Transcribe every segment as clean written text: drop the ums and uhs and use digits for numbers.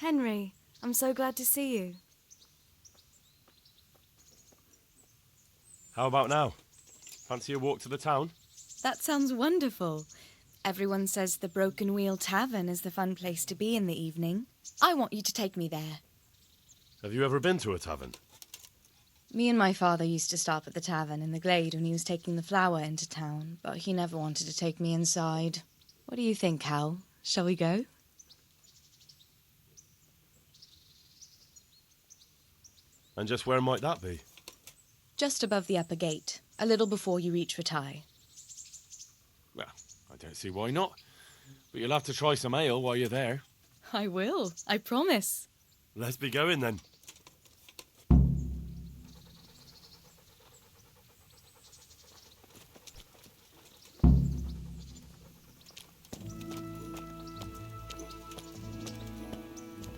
Henry, I'm so glad to see you. How about now? Fancy a walk to the town? That sounds wonderful. Everyone says the Broken Wheel Tavern is the fun place to be in the evening. I want you to take me there. Have you ever been to a tavern? Me and my father used to stop at the tavern in the glade when he was taking the flour into town, but he never wanted to take me inside. What do you think, Hal? Shall we go? And just where might that be? Just above the upper gate, a little before you reach Rattay. Well, I don't see why not. But you'll have to try some ale while you're there. I will, I promise. Let's be going then.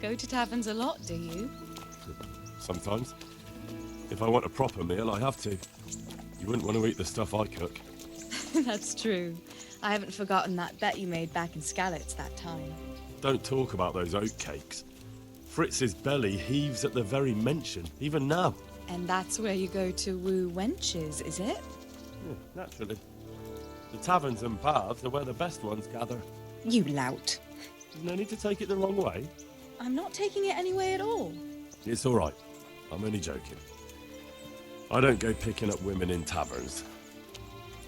Go to taverns a lot, do you? Sometimes. If I want a proper meal, I have to. You wouldn't want to eat the stuff I cook. That's true. I haven't forgotten that bet you made back in Skalitz that time. Don't talk about those oat cakes. Fritz's belly heaves at the very mention, even now. And that's where you go to woo wenches, is it? Yeah, naturally. The taverns and baths are where the best ones gather. You lout. There's no need to take it the wrong way. I'm not taking it any way at all. It's all right. I'm only joking. I don't go picking up women in taverns.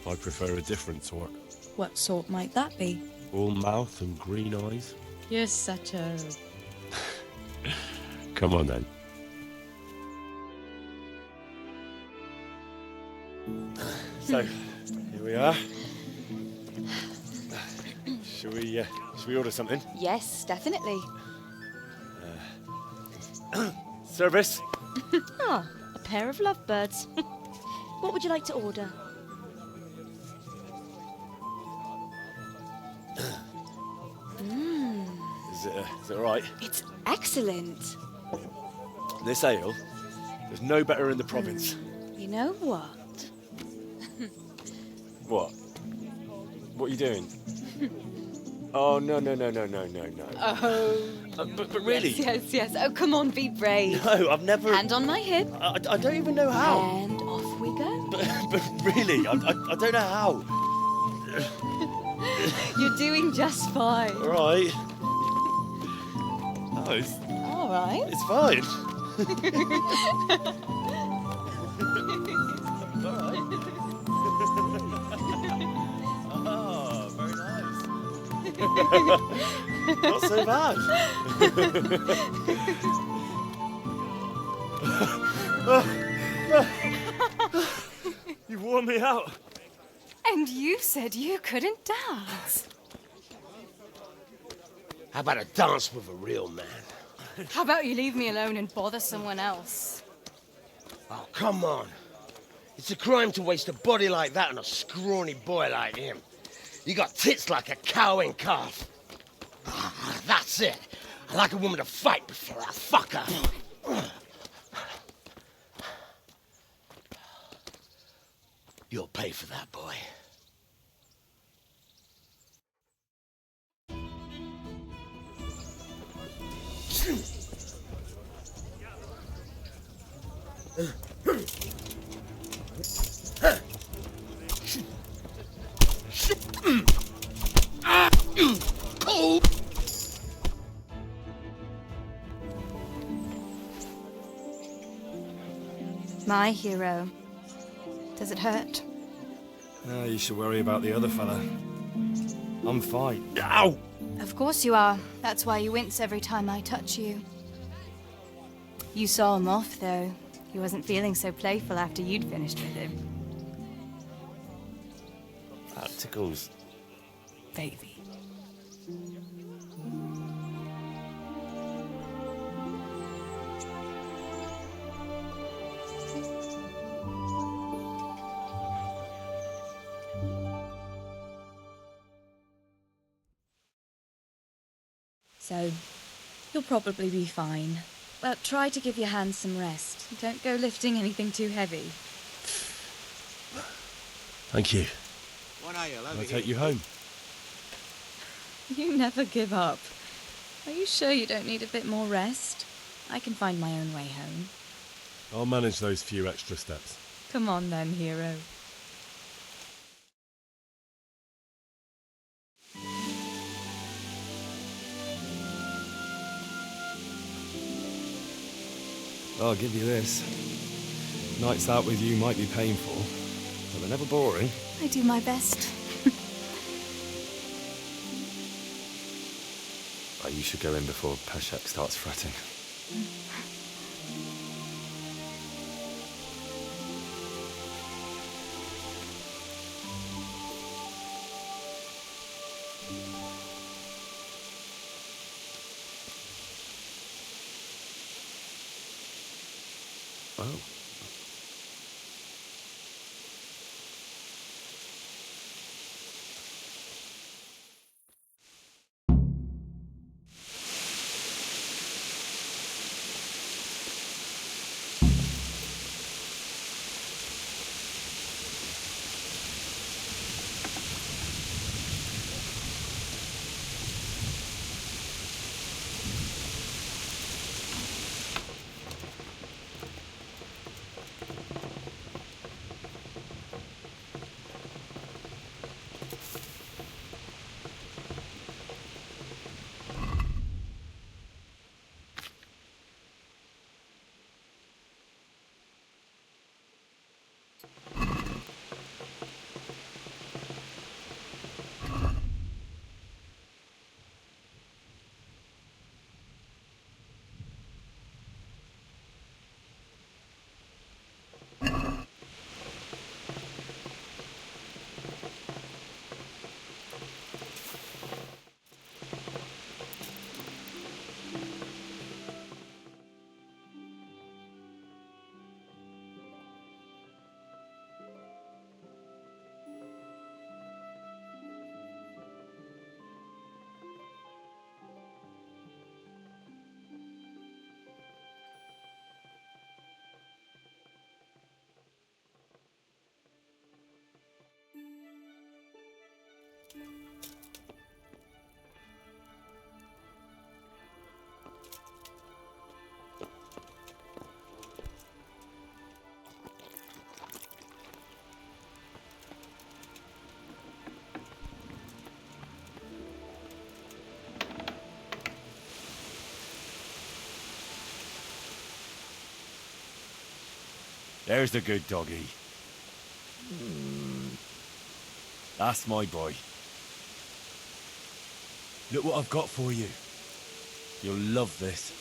I prefer a different sort. What sort might that be? All mouth and green eyes. You're such a... Come on then. So, here we are. Shall we order something? Yes, definitely. Service? Ah, a pair of lovebirds. What would you like to order? Is it all right? It's excellent. This ale, there's no better in the province. You know what? What? What are you doing? Oh, no. Oh, But really? yes. Oh, come on, be brave. No, I've never... Hand on my hip. I don't even know how. And off we go. But really, I don't know how. You're doing just fine. All right. Oh, All right. it's fine. All right. Oh, very nice. Not so bad. You wore me out. And you said you couldn't dance. How about a dance with a real man? How about you leave me alone and bother someone else? Oh, come on. It's a crime to waste a body like that on a scrawny boy like him. You got tits like a cow in calf. Ah, that's it. I like a woman to fight before I fuck her. You'll pay for that, boy. My hero. Does it hurt? You should worry about the other fella. I'm fine. Ow! Of course you are. That's why you wince every time I touch you. You saw him off, though. He wasn't feeling so playful after you'd finished with him. That tickles. Baby. So, you'll probably be fine. But try to give your hands some rest. Don't go lifting anything too heavy. Thank you. One ale, I'll take you home. You never give up. Are you sure you don't need a bit more rest? I can find my own way home. I'll manage those few extra steps. Come on then, hero. I'll give you this. Nights out with you might be painful, but they're never boring. I do my best. Oh, you should go in before Peshek starts fretting. Oh. There's the good doggy. That's my boy. Look what I've got for you. You'll love this.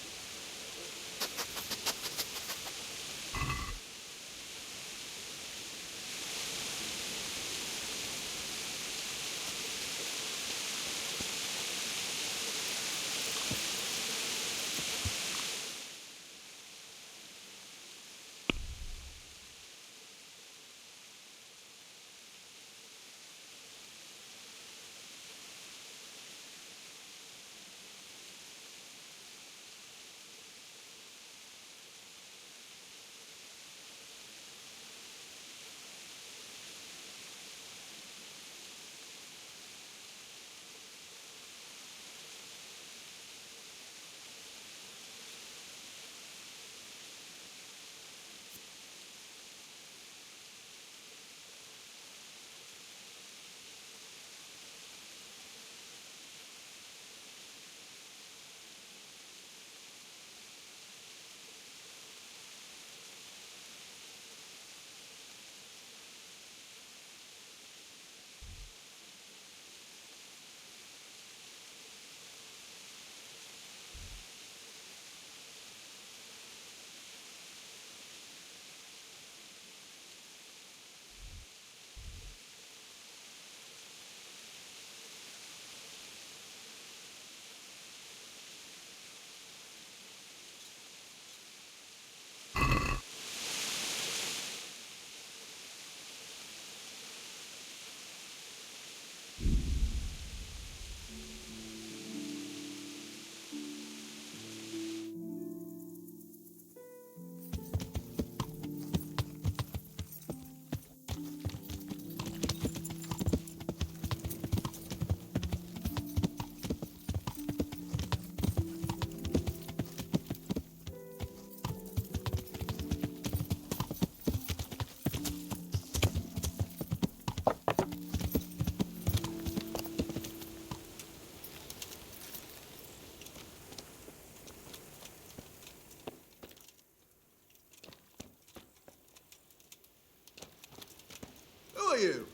you?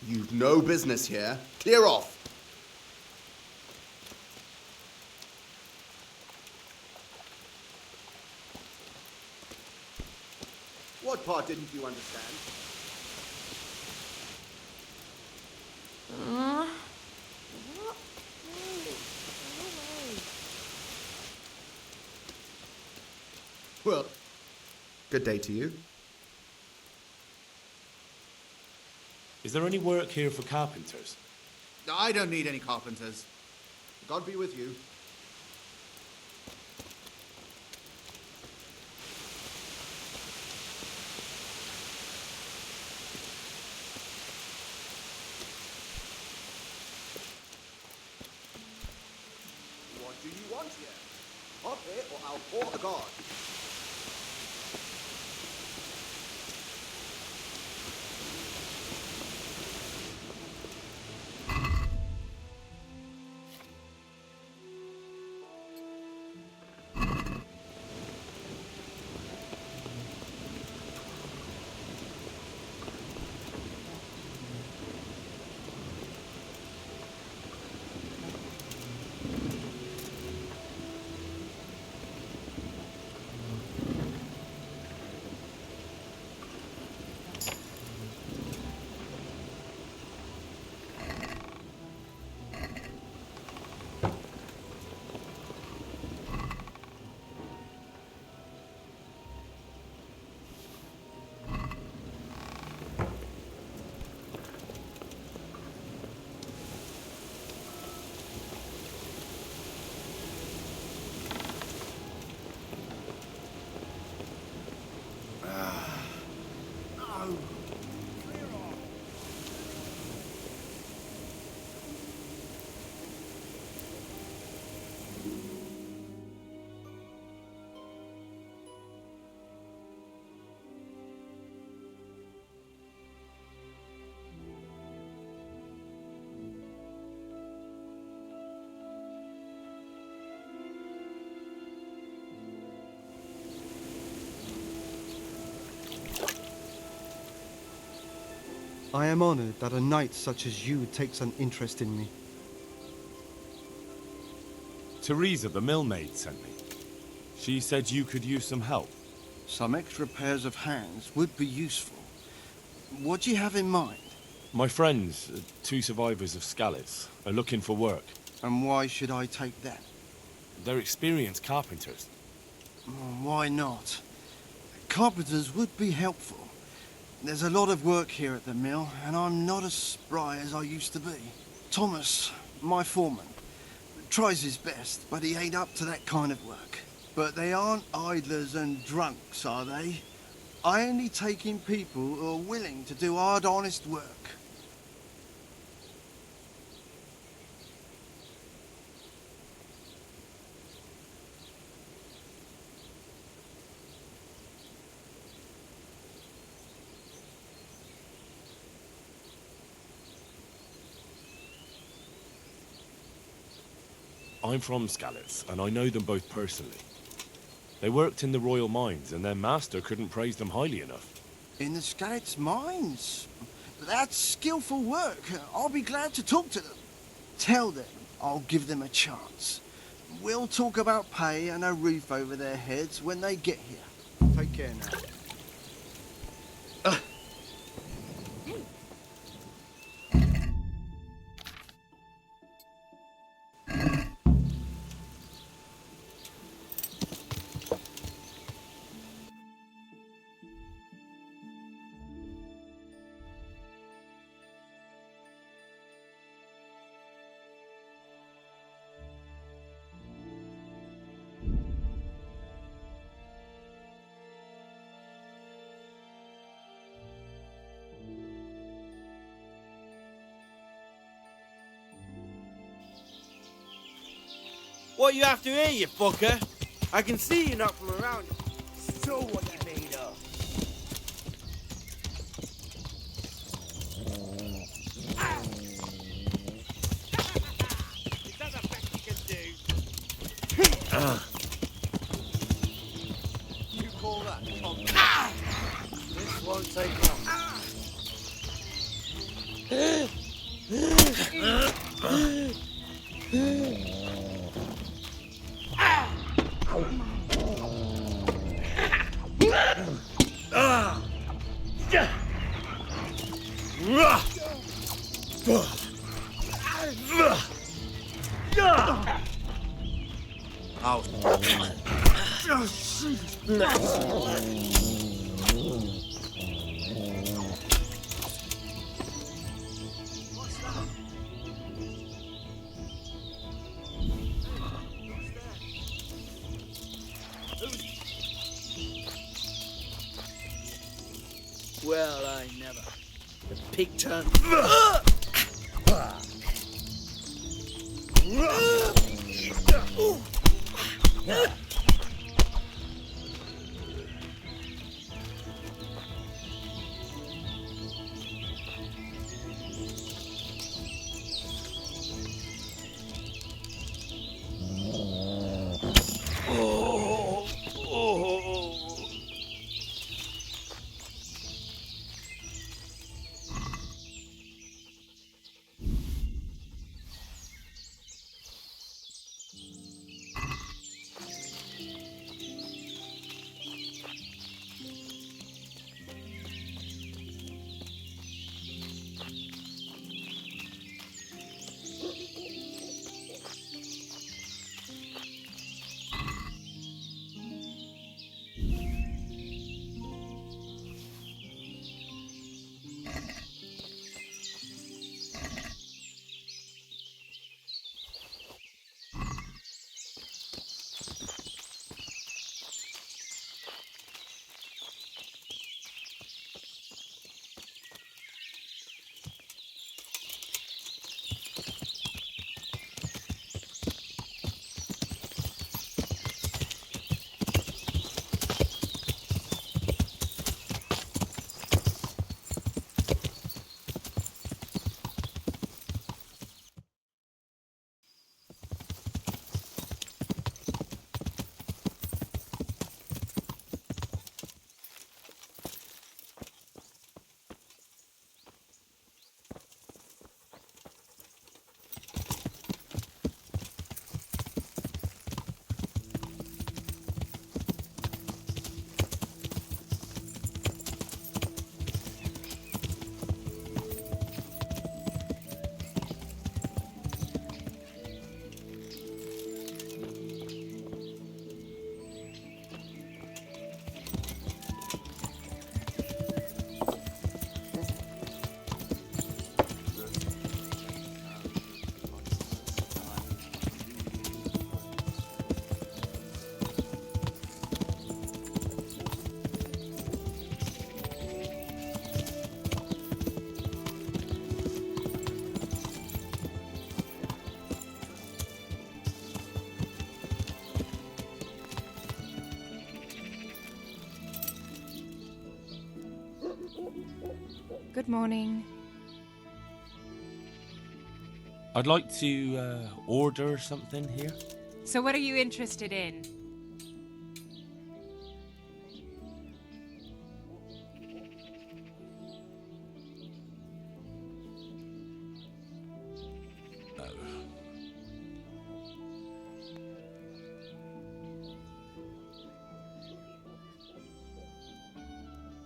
You've no business here. Clear off. What part didn't you understand? Well, good day to you. Is there any work here for carpenters? I don't need any carpenters. God be with you. What do you want here? Hop here or I'll call a guard. I am honored that a knight such as you takes an interest in me. Teresa, the millmaid, sent me. She said you could use some help. Some extra pairs of hands would be useful. What do you have in mind? My friends, two survivors of Skalitz, are looking for work. And why should I take them? They're experienced carpenters. Why not? Carpenters would be helpful. There's a lot of work here at the mill, and I'm not as spry as I used to be. Thomas, my foreman, tries his best, but he ain't up to that kind of work. But they aren't idlers and drunks, are they? I only take in people who are willing to do hard, honest work. I'm from Skalitz, and I know them both personally. They worked in the royal mines, and their master couldn't praise them highly enough. In the Skalitz mines? That's skillful work. I'll be glad to talk to them. Tell them I'll give them a chance. We'll talk about pay and a roof over their heads when they get here. Take care now. What you after here, you fucker? I can see you not from around. So what you made of? Is that the best you can do? Well, I never. The pig turned. Good morning. I'd like to order something here. So what are you interested in?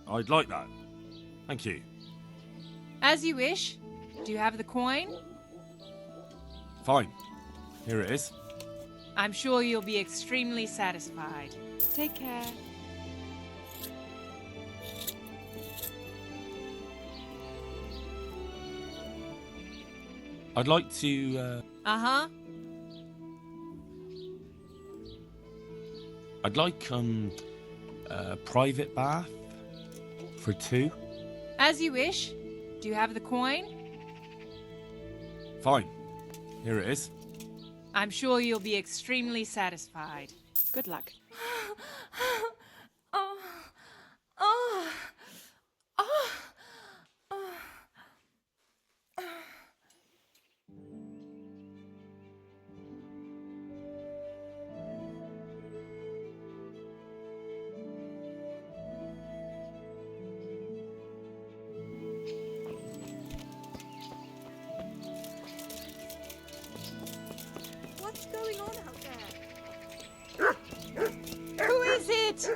I'd like that. Thank you. As you wish. Do you have the coin? Fine. Here it is. I'm sure you'll be extremely satisfied. Take care. I'd like to. Uh-huh. I'd like a private bath for 2. As you wish. Do you have the coin? Fine. Here it is. I'm sure you'll be extremely satisfied. Good luck. Oh. Oh. Oh. it!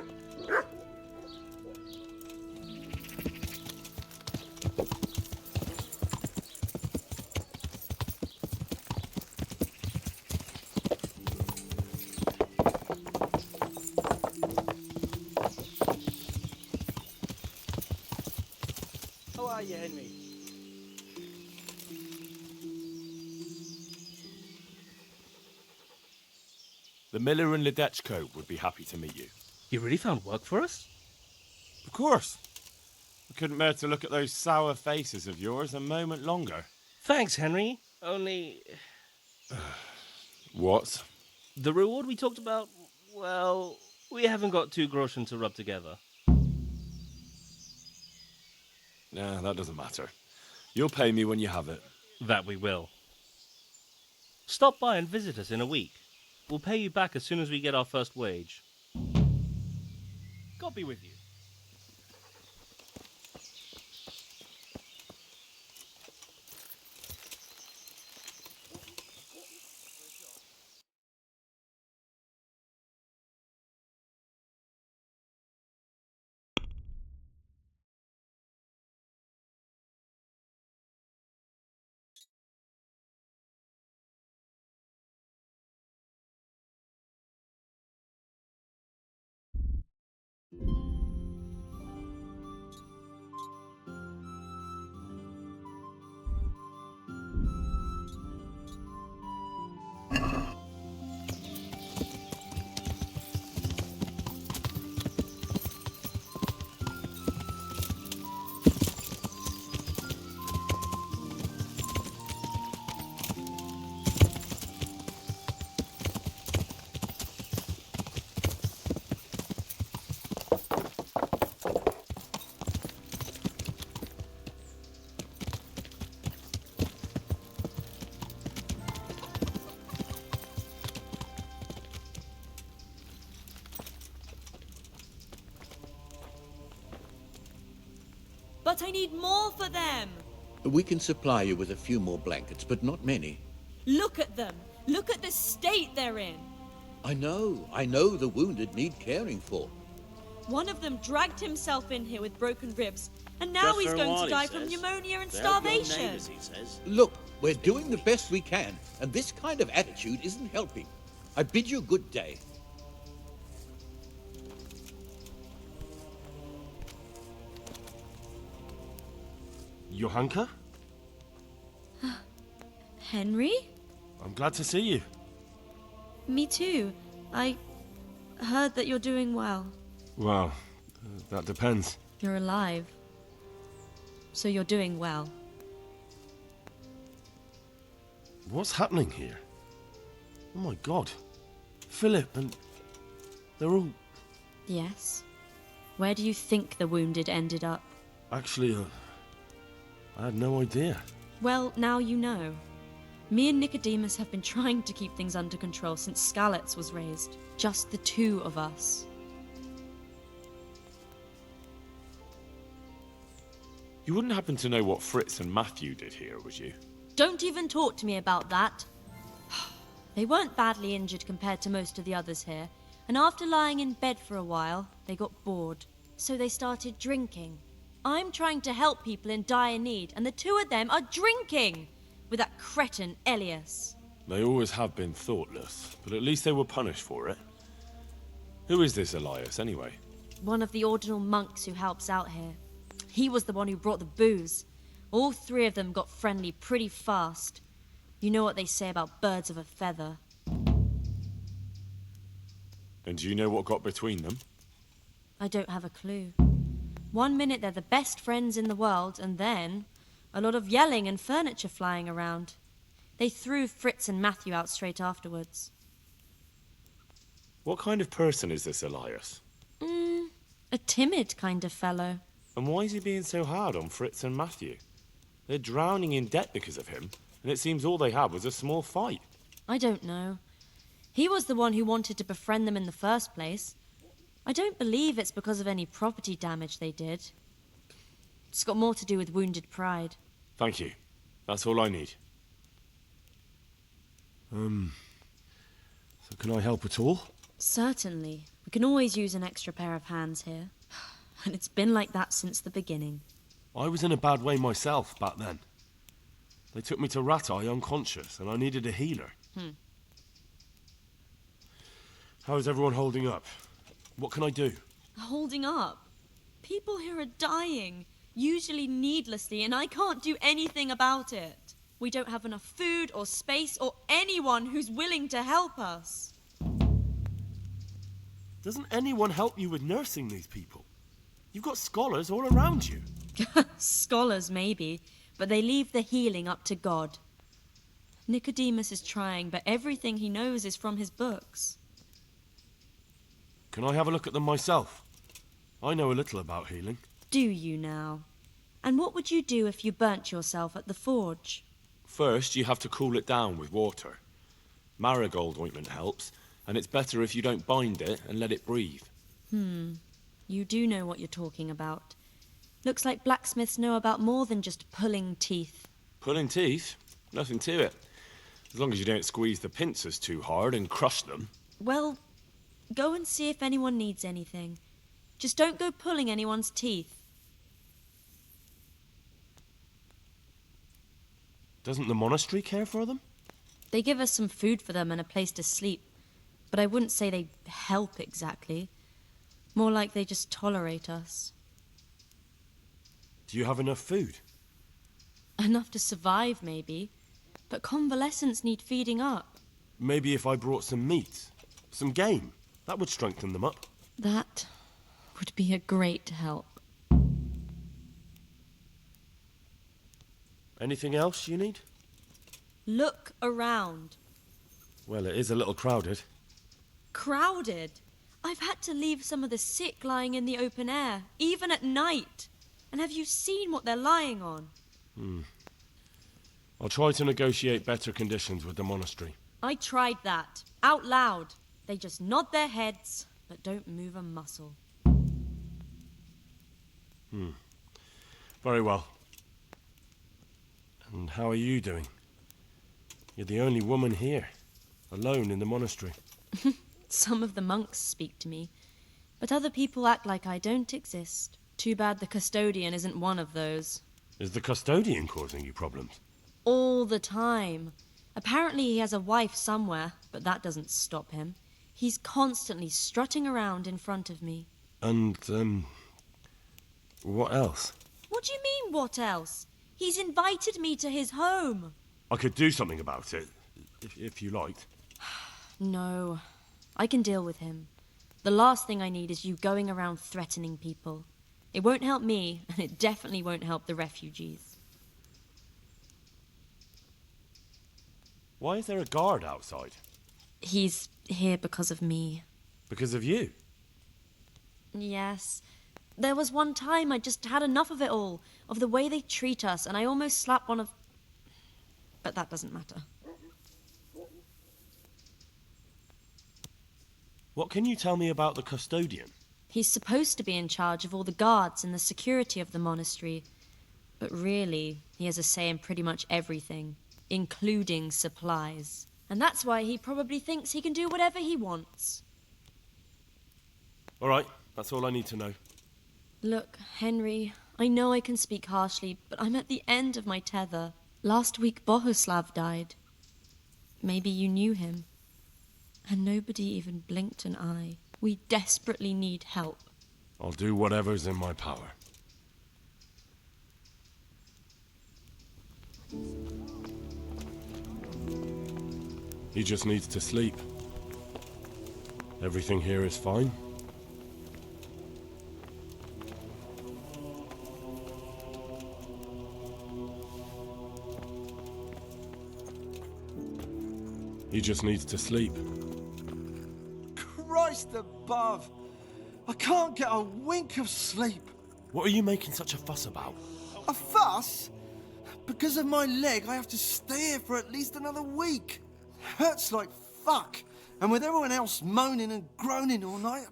How are you, Henry? The miller and Ledechko would be happy to meet you. You really found work for us? Of course. I couldn't bear to look at those sour faces of yours a moment longer. Thanks, Henry. Only... What? The reward we talked about, well, we haven't got 2 groschen to rub together. Nah, that doesn't matter. You'll pay me when you have it. That we will. Stop by and visit us in a week. We'll pay you back as soon as we get our first wage. God be with you. But I need more for them! We can supply you with a few more blankets, but not many. Look at them! Look at the state they're in! I know the wounded need caring for. One of them dragged himself in here with broken ribs, and now he's going to die from pneumonia and starvation. Look, we're doing the best we can, and this kind of attitude isn't helping. I bid you good day. Johanka? Henry? I'm glad to see you. Me too. I heard that you're doing well. Well, that depends. You're alive. So you're doing well. What's happening here? Oh my god. Philip and... they're all... Yes. Where do you think the wounded ended up? Actually, I had no idea. Well, now you know. Me and Nicodemus have been trying to keep things under control since Skalitz was raised. Just the 2 of us. You wouldn't happen to know what Fritz and Matthew did here, would you? Don't even talk to me about that. They weren't badly injured compared to most of the others here, and after lying in bed for a while, they got bored. So they started drinking. I'm trying to help people in dire need, and the 2 of them are drinking! With that cretin Elias. They always have been thoughtless, but at least they were punished for it. Who is this Elias, anyway? One of the ordinal monks who helps out here. He was the one who brought the booze. All 3 of them got friendly pretty fast. You know what they say about birds of a feather. And do you know what got between them? I don't have a clue. One minute they're the best friends in the world, and then a lot of yelling and furniture flying around. They threw Fritz and Matthew out straight afterwards. What kind of person is this Elias? A timid kind of fellow. And why is he being so hard on Fritz and Matthew? They're drowning in debt because of him, and it seems all they had was a small fight. I don't know. He was the one who wanted to befriend them in the first place. I don't believe it's because of any property damage they did. It's got more to do with wounded pride. Thank you. That's all I need. So can I help at all? Certainly. We can always use an extra pair of hands here. And it's been like that since the beginning. I was in a bad way myself back then. They took me to Ratai unconscious, and I needed a healer. How is everyone holding up? What can I do? Holding up? People here are dying, usually needlessly, and I can't do anything about it. We don't have enough food or space or anyone who's willing to help us. Doesn't anyone help you with nursing these people? You've got scholars all around you. Scholars, maybe, but they leave the healing up to God. Nicodemus is trying, but everything he knows is from his books. Can I have a look at them myself? I know a little about healing. Do you now? And what would you do if you burnt yourself at the forge? First, you have to cool it down with water. Marigold ointment helps, and it's better if you don't bind it and let it breathe. You do know what you're talking about. Looks like blacksmiths know about more than just pulling teeth. Pulling teeth? Nothing to it. As long as you don't squeeze the pincers too hard and crush them. Well, go and see if anyone needs anything. Just don't go pulling anyone's teeth. Doesn't the monastery care for them? They give us some food for them and a place to sleep, but I wouldn't say they help exactly. More like they just tolerate us. Do you have enough food? Enough to survive, maybe, but convalescents need feeding up. Maybe if I brought some meat, some game, that would strengthen them up. That would be a great help. Anything else you need? Look around. Well, it is a little crowded. Crowded? I've had to leave some of the sick lying in the open air, even at night. And have you seen what they're lying on? I'll try to negotiate better conditions with the monastery. I tried that, out loud. They just nod their heads, but don't move a muscle. Very well. And how are you doing? You're the only woman here, alone in the monastery. Some of the monks speak to me, but other people act like I don't exist. Too bad the custodian isn't one of those. Is the custodian causing you problems? All the time. Apparently he has a wife somewhere, but that doesn't stop him. He's constantly strutting around in front of me. And, what else? What do you mean, what else? He's invited me to his home. I could do something about it, if you liked. No, I can deal with him. The last thing I need is you going around threatening people. It won't help me, and it definitely won't help the refugees. Why is there a guard outside? He's here because of me. Because of you? Yes. There was one time I just had enough of it all, of the way they treat us, and I almost slapped one of... But that doesn't matter. What can you tell me about the custodian? He's supposed to be in charge of all the guards and the security of the monastery. But really, he has a say in pretty much everything, including supplies. And that's why he probably thinks he can do whatever he wants. All right, that's all I need to know. Look, Henry, I know I can speak harshly, but I'm at the end of my tether. Last week, Bohuslav died. Maybe you knew him. And nobody even blinked an eye. We desperately need help. I'll do whatever's in my power. He just needs to sleep. Everything here is fine. He just needs to sleep. Christ above! I can't get a wink of sleep. What are you making such a fuss about? A fuss? Because of my leg, I have to stay here for at least another week. Hurts like fuck. And with everyone else moaning and groaning all night,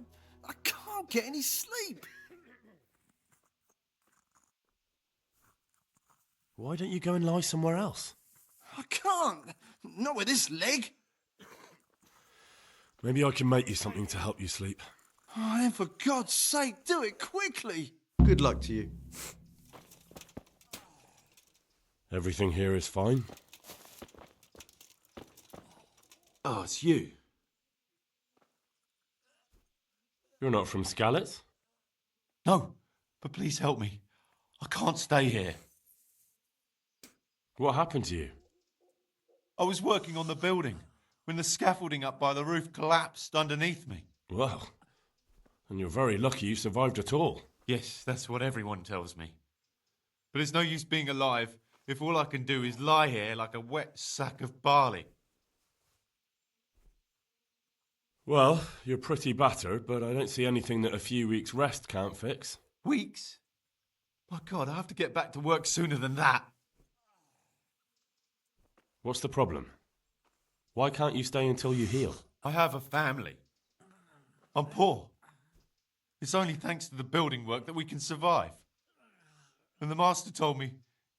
I can't get any sleep. Why don't you go and lie somewhere else? I can't. Not with this leg. Maybe I can make you something to help you sleep. Oh, then for God's sake, do it quickly! Good luck to you. Everything here is fine? Oh, it's you. You're not from Skalitz? No, but please help me. I can't stay here. What happened to you? I was working on the building when the scaffolding up by the roof collapsed underneath me. Well, and you're very lucky you survived at all. Yes, that's what everyone tells me. But it's no use being alive if all I can do is lie here like a wet sack of barley. Well, you're pretty battered, but I don't see anything that a few weeks' rest can't fix. Weeks? My God, I have to get back to work sooner than that. What's the problem? Why can't you stay until you heal? I have a family. I'm poor. It's only thanks to the building work that we can survive. And the master told me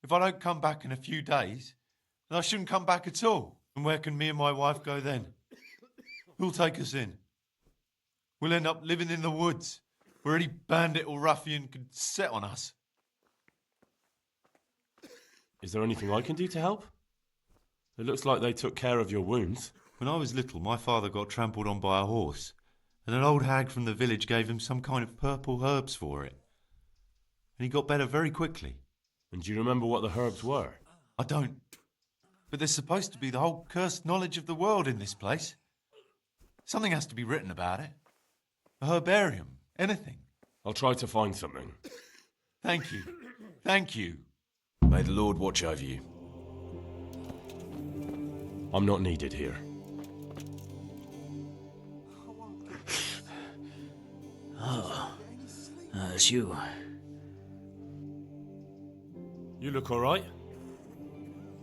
if I don't come back in a few days, then I shouldn't come back at all. And where can me and my wife go then? Who'll take us in? We'll end up living in the woods, where any bandit or ruffian could set on us. Is there anything I can do to help? It looks like they took care of your wounds. When I was little, my father got trampled on by a horse, and an old hag from the village gave him some kind of purple herbs for it. And he got better very quickly. And do you remember what the herbs were? I don't. But there's supposed to be the whole cursed knowledge of the world in this place. Something has to be written about it. A herbarium, anything. I'll try to find something. Thank you. Thank you. May the Lord watch over you. I'm not needed here. Oh, it's you. You look all right?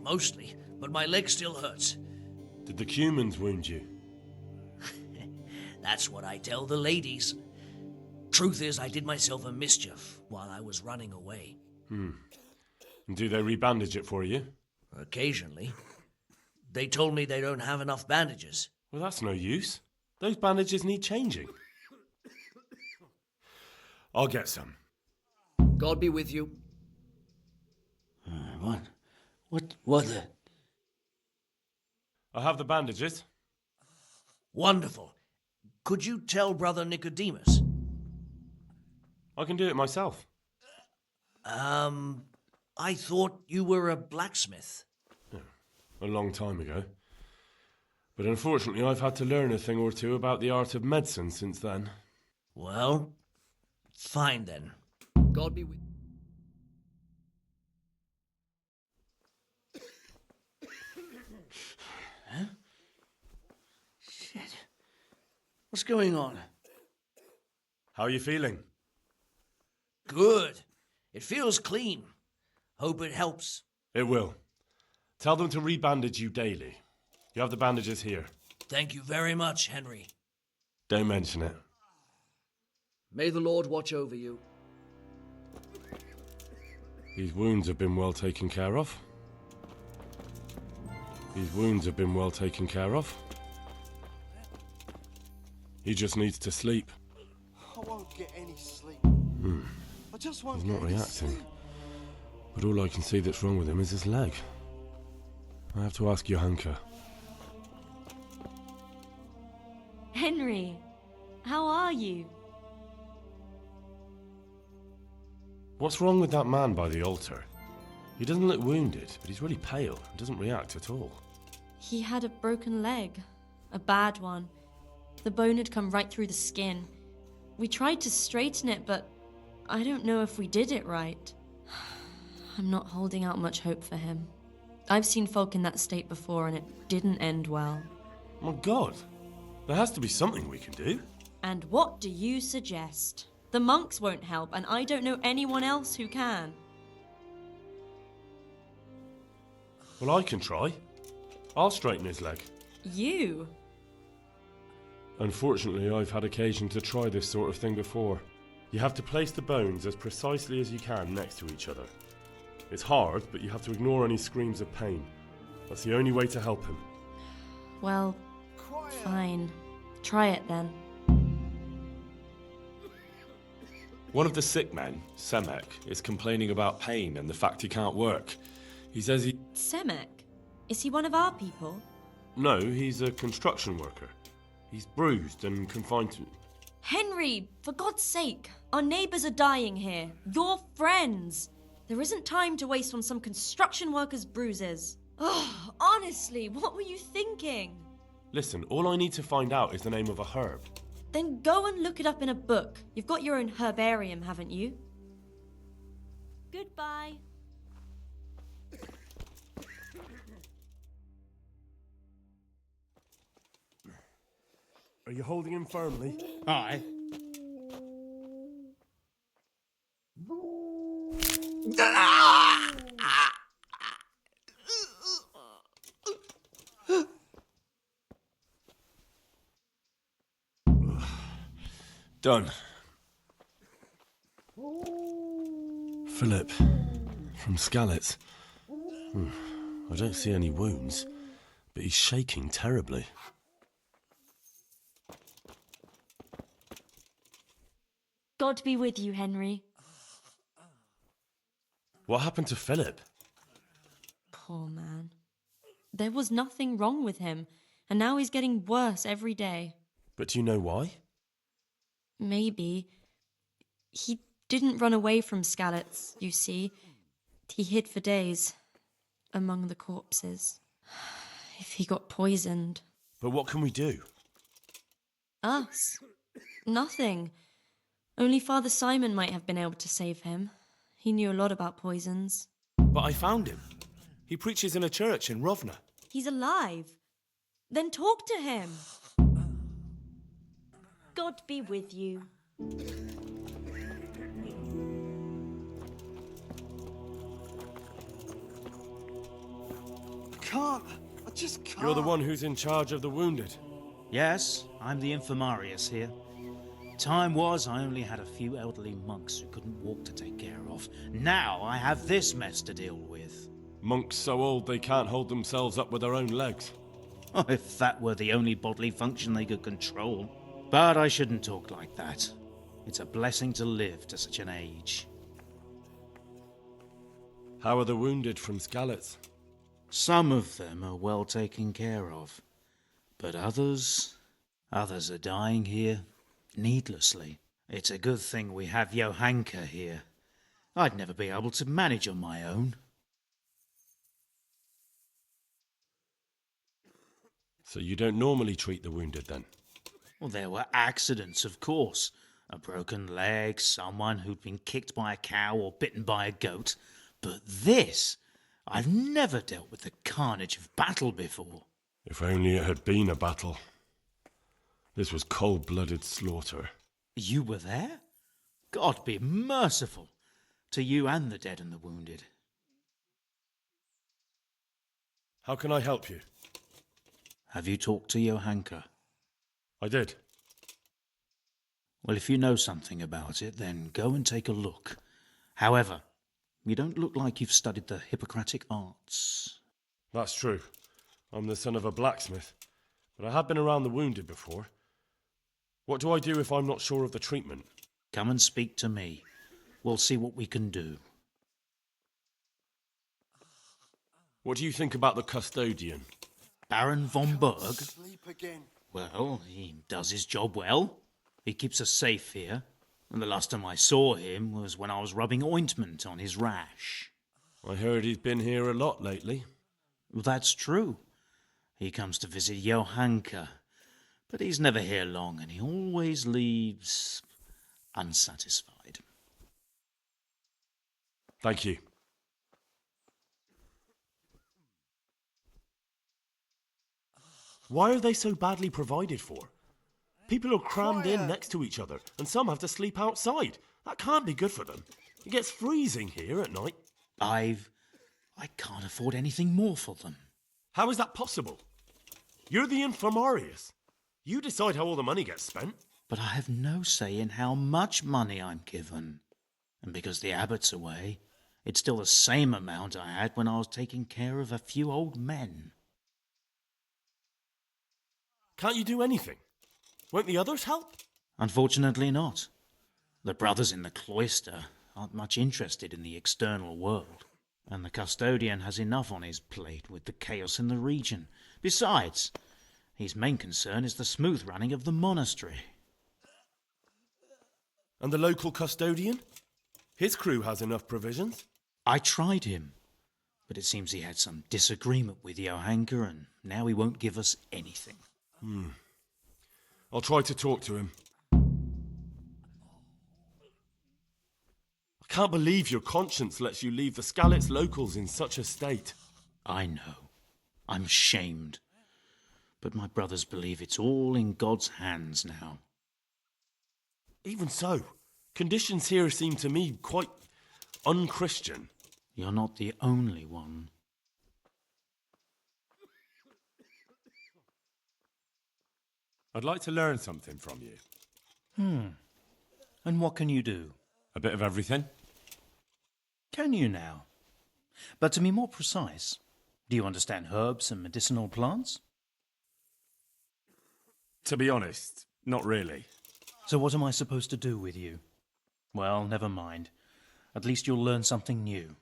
Mostly, but my leg still hurts. Did the Cumans wound you? That's what I tell the ladies. Truth is, I did myself a mischief while I was running away. And do they rebandage it for you? Occasionally. They told me they don't have enough bandages. Well, that's no use. Those bandages need changing. I'll get some. God be with you. What the? I have the bandages. Wonderful. Could you tell Brother Nicodemus? I can do it myself. I thought you were a blacksmith. A long time ago. But unfortunately, I've had to learn a thing or two about the art of medicine since then. Well, fine then. God be with you. Huh? Shit. What's going on? How are you feeling? Good. It feels clean. Hope it helps. It will. Tell them to rebandage you daily. You have the bandages here. Thank you very much, Henry. Don't mention it. May the Lord watch over you. These wounds have been well taken care of. These wounds have been well taken care of. He just needs to sleep. I won't get any sleep. I just He's won't not get any reacting. sleep. But all I can see that's wrong with him is his leg. I have to ask Johanka. Henry, how are you? What's wrong with that man by the altar? He doesn't look wounded, but he's really pale and doesn't react at all. He had a broken leg. A bad one. The bone had come right through the skin. We tried to straighten it, but I don't know if we did it right. I'm not holding out much hope for him. I've seen folk in that state before, and it didn't end well. My God, there has to be something we can do. And what do you suggest? The monks won't help, and I don't know anyone else who can. Well, I can try. I'll straighten his leg. You? Unfortunately, I've had occasion to try this sort of thing before. You have to place the bones as precisely as you can next to each other. It's hard, but you have to ignore any screams of pain. That's the only way to help him. Well, fine. Try it then. One of the sick men, Semek, is complaining about pain and the fact he can't work. He says he... Semek? Is he one of our people? No, he's a construction worker. He's bruised and confined to... Henry, for God's sake, our neighbours are dying here. Your friends. There isn't time to waste on some construction worker's bruises. Oh, honestly, what were you thinking? Listen, all I need to find out is the name of a herb. Then go and look it up in a book. You've got your own herbarium, haven't you? Goodbye. Are you holding him firmly? Aye. Done. Philip, from Skalitz. I don't see any wounds, but he's shaking terribly. God be with you, Henry. What happened to Philip? Poor man. There was nothing wrong with him, and now he's getting worse every day. But do you know why? Maybe. He didn't run away from Skalitz, you see. He hid for days, among the corpses. If he got poisoned. But what can we do? Us? Nothing. Only Father Simon might have been able to save him. He knew a lot about poisons. But I found him. He preaches in a church in Rovna. He's alive. Then talk to him. God be with you. I just can't. You're the one who's in charge of the wounded. Yes, I'm the infirmarius here. Time was I only had a few elderly monks who couldn't walk to take care of. Now I have this mess to deal with. Monks so old they can't hold themselves up with their own legs. Oh, if that were the only bodily function they could control. But I shouldn't talk like that. It's a blessing to live to such an age. How are the wounded from Skalitz? Some of them are well taken care of. But others are dying here needlessly. It's a good thing we have Johanka here. I'd never be able to manage on my own. So you don't normally treat the wounded then? Well, there were accidents, of course. A broken leg, someone who'd been kicked by a cow or bitten by a goat. But this, I've never dealt with the carnage of battle before. If only it had been a battle. This was cold-blooded slaughter. You were there? God be merciful to you and the dead and the wounded. How can I help you? Have you talked to Johanka? I did. Well, if you know something about it, then go and take a look. However, you don't look like you've studied the Hippocratic arts. That's true. I'm the son of a blacksmith, but I have been around the wounded before. What do I do if I'm not sure of the treatment? Come and speak to me. We'll see what we can do. What do you think about the custodian? Baron von Berg? Sleep again. Well, he does his job well. He keeps us safe here. And the last time I saw him was when I was rubbing ointment on his rash. I heard he's been here a lot lately. Well, that's true. He comes to visit Johanka. But he's never here long, and he always leaves unsatisfied. Thank you. Why are they so badly provided for? People are crammed in next to each other, and some have to sleep outside. That can't be good for them. It gets freezing here at night. I can't afford anything more for them. How is that possible? You're the infirmarius. You decide how all the money gets spent. But I have no say in how much money I'm given. And because the abbot's away, it's still the same amount I had when I was taking care of a few old men. Can't you do anything? Won't the others help? Unfortunately not. The brothers in the cloister aren't much interested in the external world, and the custodian has enough on his plate with the chaos in the region. Besides, his main concern is the smooth running of the monastery. And the local custodian? His crew has enough provisions. I tried him, but it seems he had some disagreement with Johanka, and now he won't give us anything. I'll try to talk to him. I can't believe your conscience lets you leave the Skalitz locals in such a state. I know. I'm shamed. But my brothers believe it's all in God's hands now. Even so, conditions here seem to me quite unchristian. You're not the only one. I'd like to learn something from you. And what can you do? A bit of everything. Can you now? But to be more precise, do you understand herbs and medicinal plants? To be honest, not really. So what am I supposed to do with you? Well, never mind. At least you'll learn something new.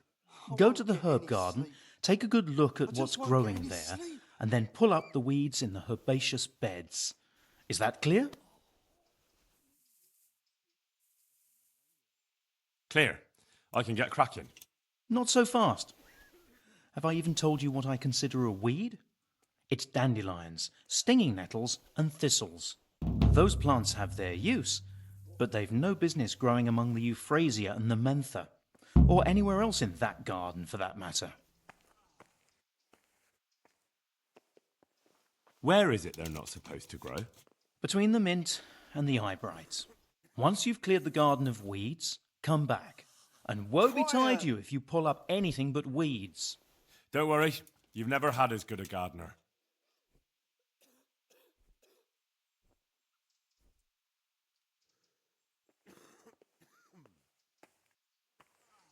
Go to the herb garden, take a good look at what's growing there, and then pull up the weeds in the herbaceous beds. Is that clear? Clear. I can get cracking. Not so fast. Have I even told you what I consider a weed? It's dandelions, stinging nettles, and thistles. Those plants have their use, but they've no business growing among the euphrasia and the mentha, or anywhere else in that garden for that matter. Where is it they're not supposed to grow? Between the mint and the eyebrights. Once you've cleared the garden of weeds, come back. And woe betide you if you pull up anything but weeds. Don't worry, you've never had as good a gardener.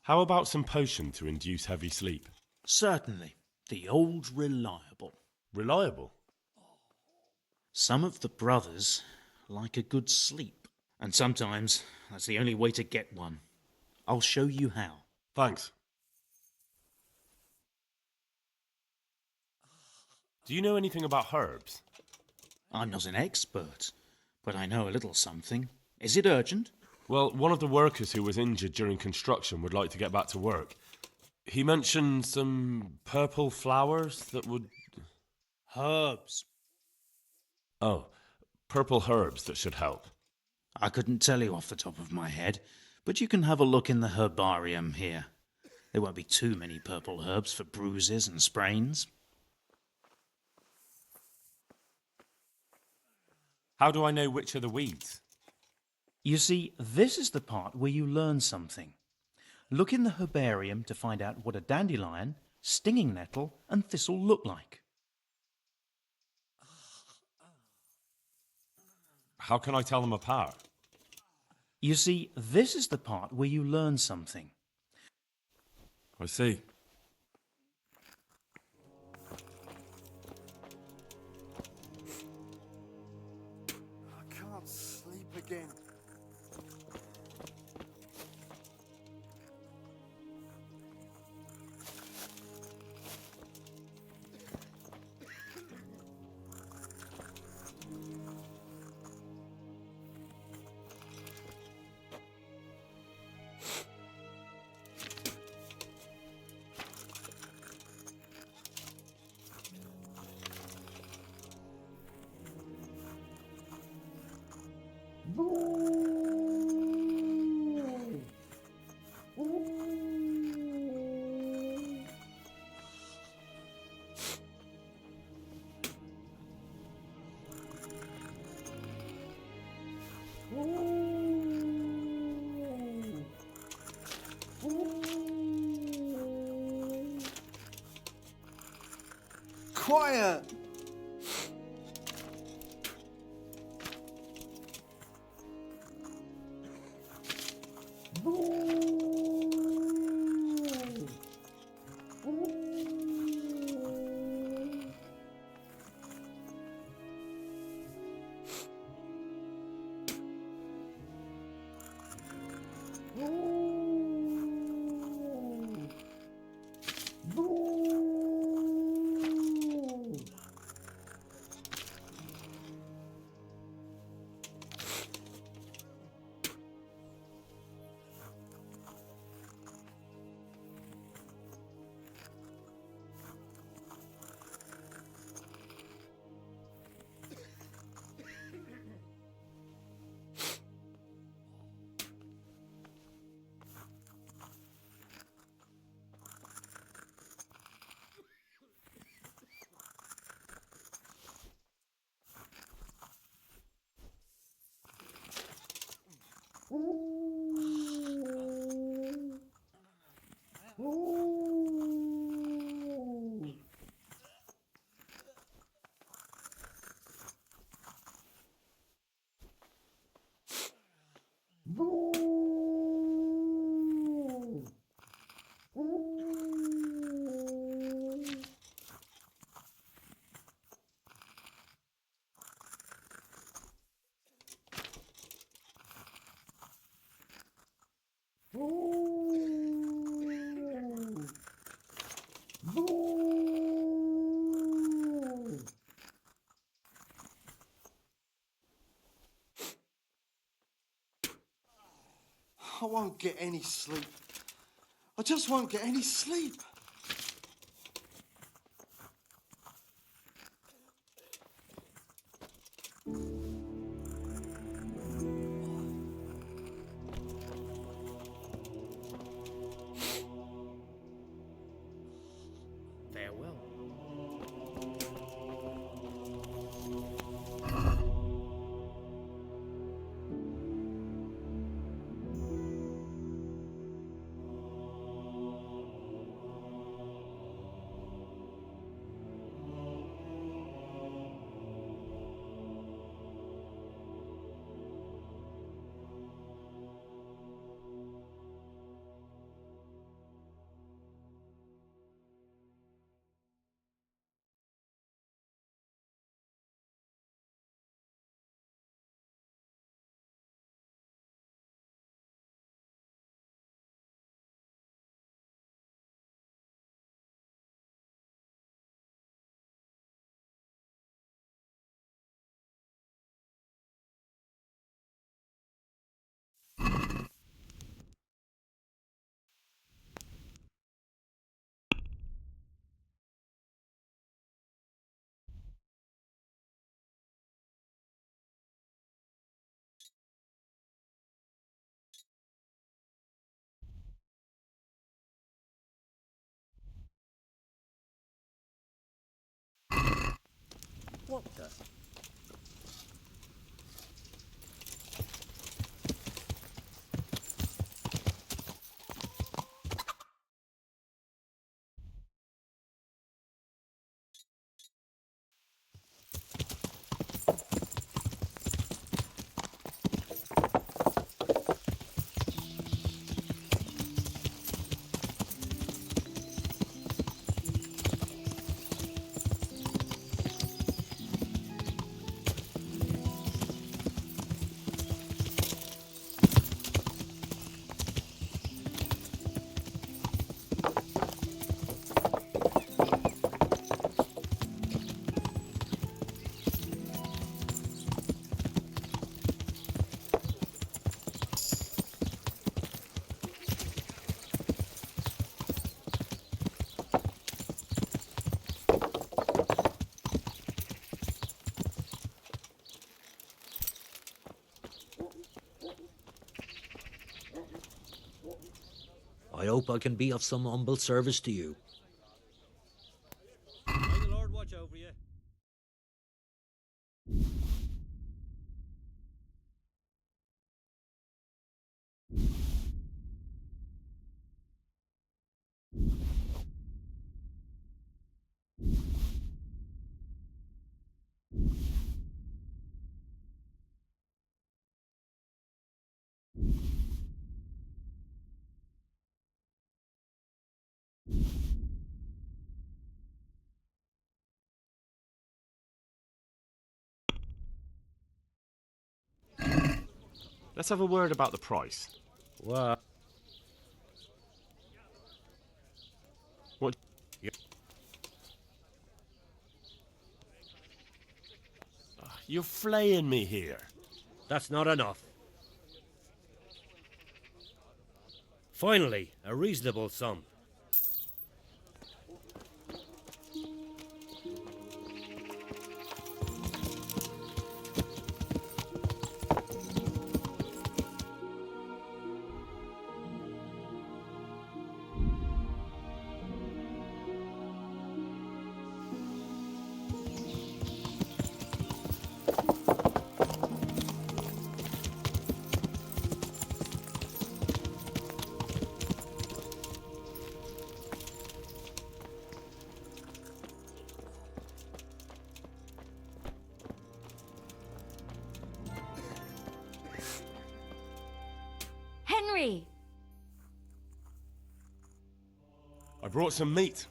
How about some potion to induce heavy sleep? Certainly. The old reliable. Reliable? Some of the brothers like a good sleep, and sometimes that's the only way to get one. I'll show you how. Thanks. Do you know anything about herbs? I'm not an expert, but I know a little something. Is it urgent? Well, one of the workers who was injured during construction would like to get back to work. He mentioned some purple flowers that would... Herbs. Oh, purple herbs that should help. I couldn't tell you off the top of my head, but you can have a look in the herbarium here. There won't be too many purple herbs for bruises and sprains. How do I know which are the weeds? You see, this is the part where you learn something. Look in the herbarium to find out what a dandelion, stinging nettle, and thistle look like. How can I tell them apart? You see, this is the part where you learn something. I see. I can't sleep again. Quiet! I won't get any sleep. I just won't get any sleep. Farewell. What the? I hope I can be of some humble service to you. May the Lord watch over you. Let's have a word about the price. What? What? Yeah. You're flaying me here. That's not enough. Finally, a reasonable sum. Henry! I brought some meat.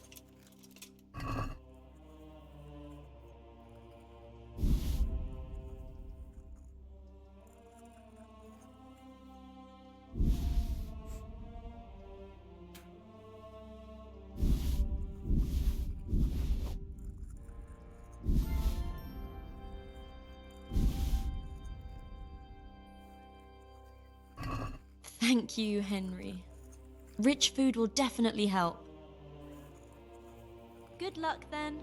Thank you, Henry. Rich food will definitely help. Good luck then.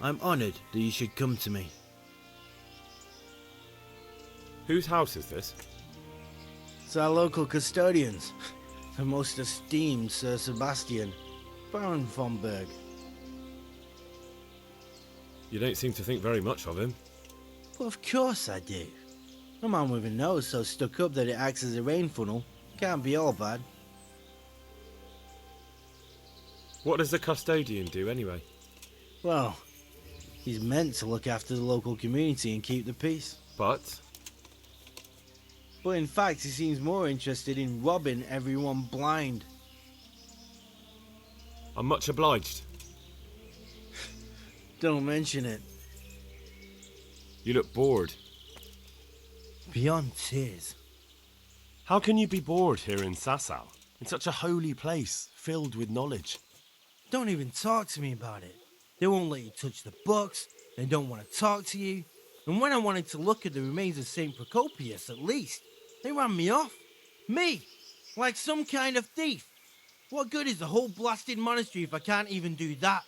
I'm honored that you should come to me. Whose house is this? It's our local custodians, the most esteemed Sir Sebastian, Baron von Berg. You don't seem to think very much of him. Well, of course I do. A man with a nose so stuck up that it acts as a rain funnel can't be all bad. What does the custodian do anyway? Well, he's meant to look after the local community and keep the peace. But in fact, he seems more interested in robbing everyone blind. I'm much obliged. Don't mention it. You look bored. Beyond tears. How can you be bored here in Sasau, in such a holy place, filled with knowledge? Don't even talk to me about it. They won't let you touch the books, they don't want to talk to you, and when I wanted to look at the remains of St. Procopius at least, they ran me off. Me! Like some kind of thief. What good is the whole blasted monastery if I can't even do that?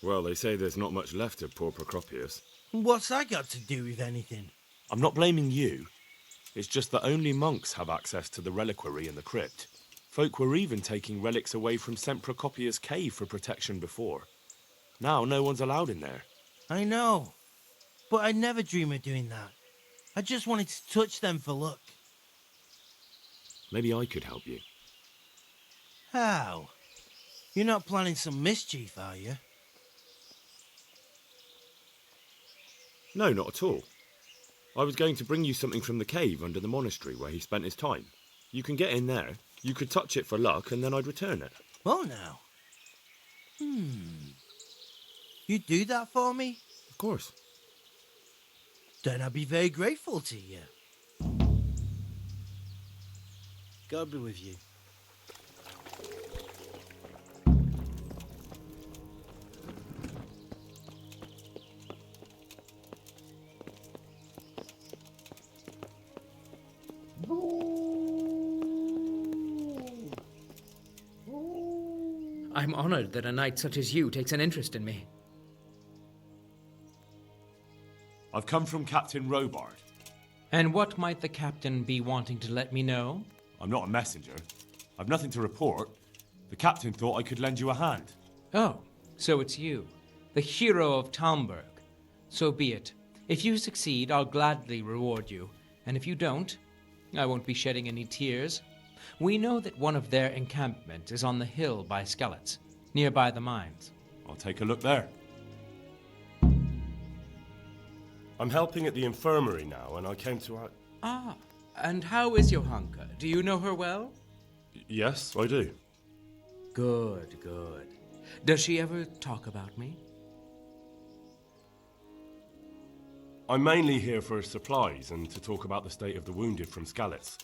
Well, they say there's not much left of poor Procopius. What's that got to do with anything? I'm not blaming you. It's just that only monks have access to the reliquary in the crypt. Folk were even taking relics away from St. Procopius' cave for protection before. Now no one's allowed in there. I know, but I'd never dream of doing that. I just wanted to touch them for luck. Maybe I could help you. How? You're not planning some mischief, are you? No, not at all. I was going to bring you something from the cave under the monastery where he spent his time. You can get in there, you could touch it for luck, and then I'd return it. Oh, now. You'd do that for me? Of course. Then I'd be very grateful to you. God be with you. I'm honored that a knight such as you takes an interest in me. I've come from Captain Robard. And what might the captain be wanting to let me know? I'm not a messenger. I've nothing to report. The captain thought I could lend you a hand. Oh, so it's you, the hero of Talmberg. So be it. If you succeed, I'll gladly reward you. And if you don't, I won't be shedding any tears. We know that one of their encampments is on the hill by Skalitz, nearby the mines. I'll take a look there. I'm helping at the infirmary now, and I came to... Ah, and how is Johanka? Do you know her well? Yes, I do. Good, good. Does she ever talk about me? I'm mainly here for supplies and to talk about the state of the wounded from Skalitz.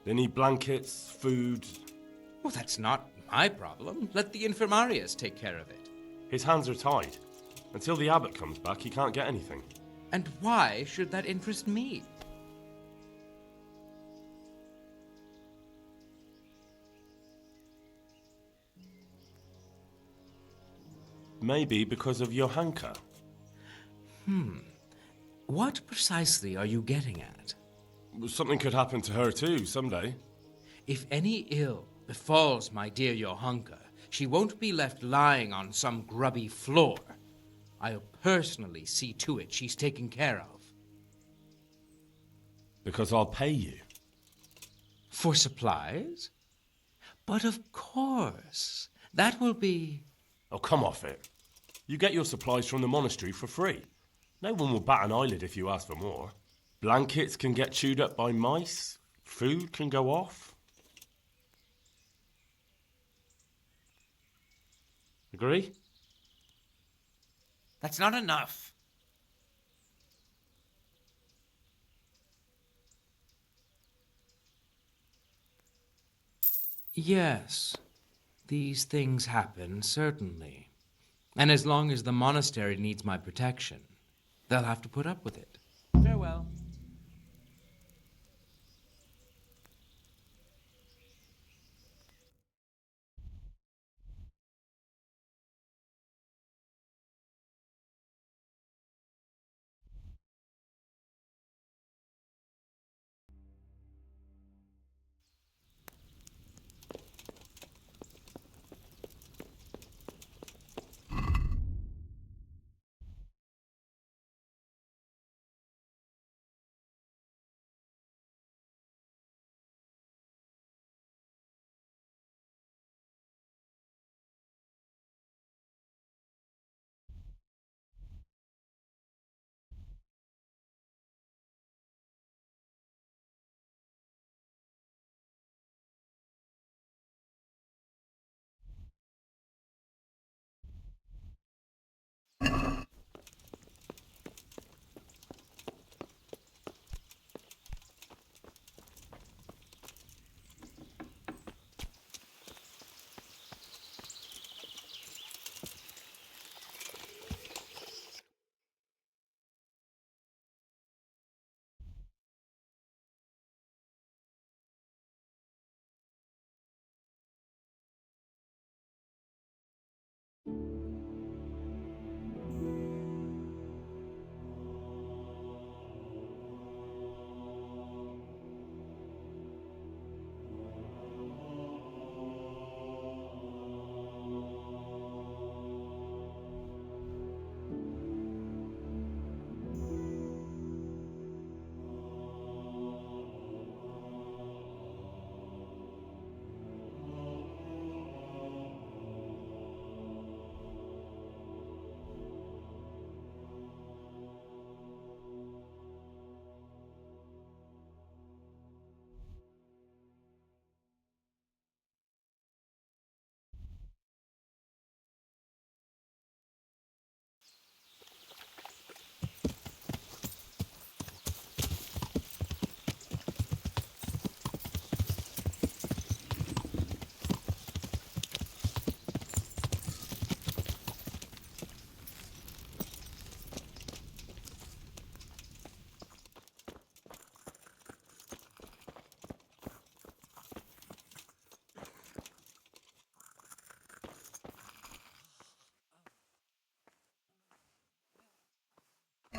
They need blankets, food... Well, that's not my problem. Let the infirmarius take care of it. His hands are tied. Until the abbot comes back, he can't get anything. And why should that interest me? Maybe because of Johanka. What precisely are you getting at? Something could happen to her too, someday. If any ill befalls my dear Johanka, she won't be left lying on some grubby floor. I'll personally see to it she's taken care of. Because I'll pay you. For supplies? But of course, that will be... Oh, come off it. You get your supplies from the monastery for free. No one will bat an eyelid if you ask for more. Blankets can get chewed up by mice. Food can go off. Agree? That's not enough. Yes, these things happen, certainly. And as long as the monastery needs my protection, they'll have to put up with it. Farewell.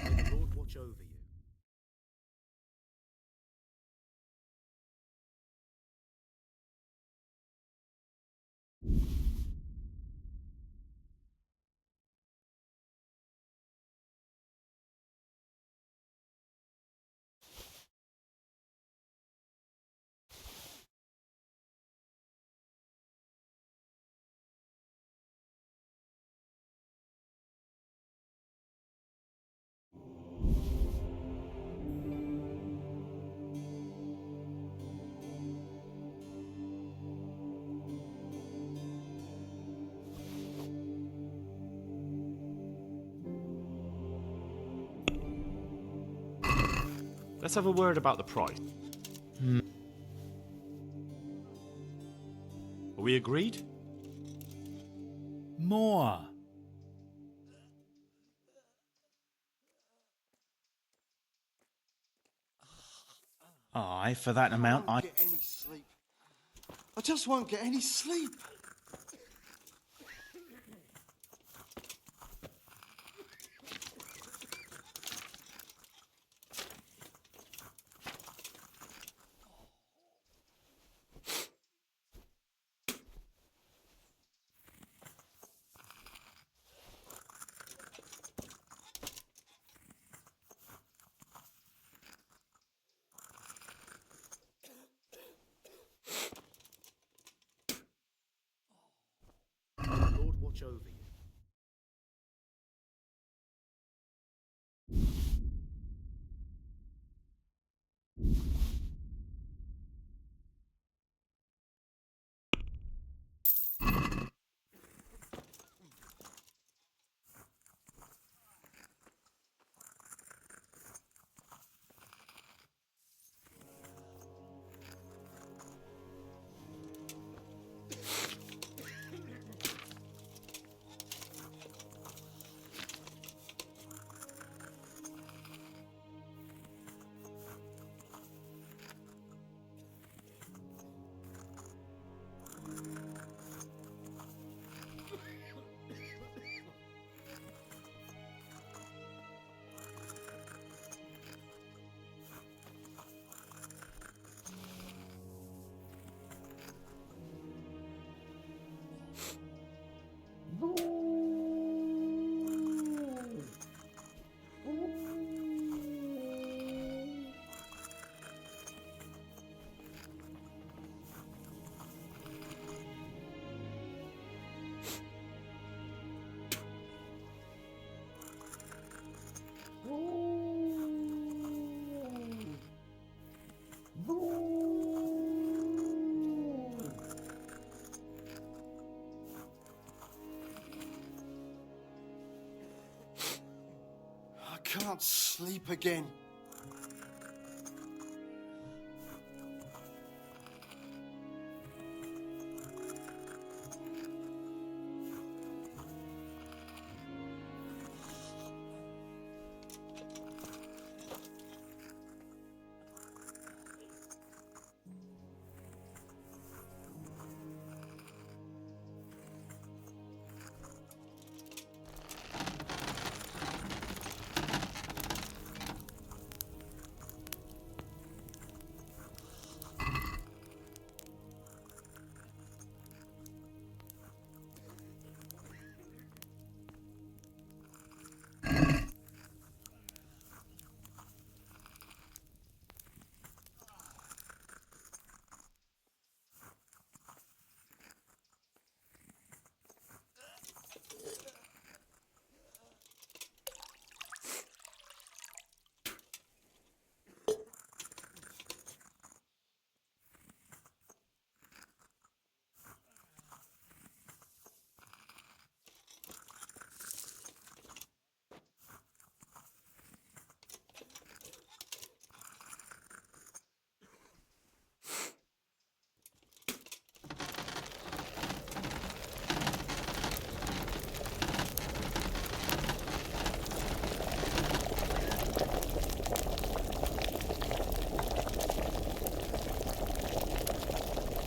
May the Lord watch over you. Let's have a word about the price. Are we agreed? More. Aye, for that amount, I... Get any sleep. I just won't get any sleep. May the Lord watch over you. can't sleep again.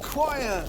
Quiet!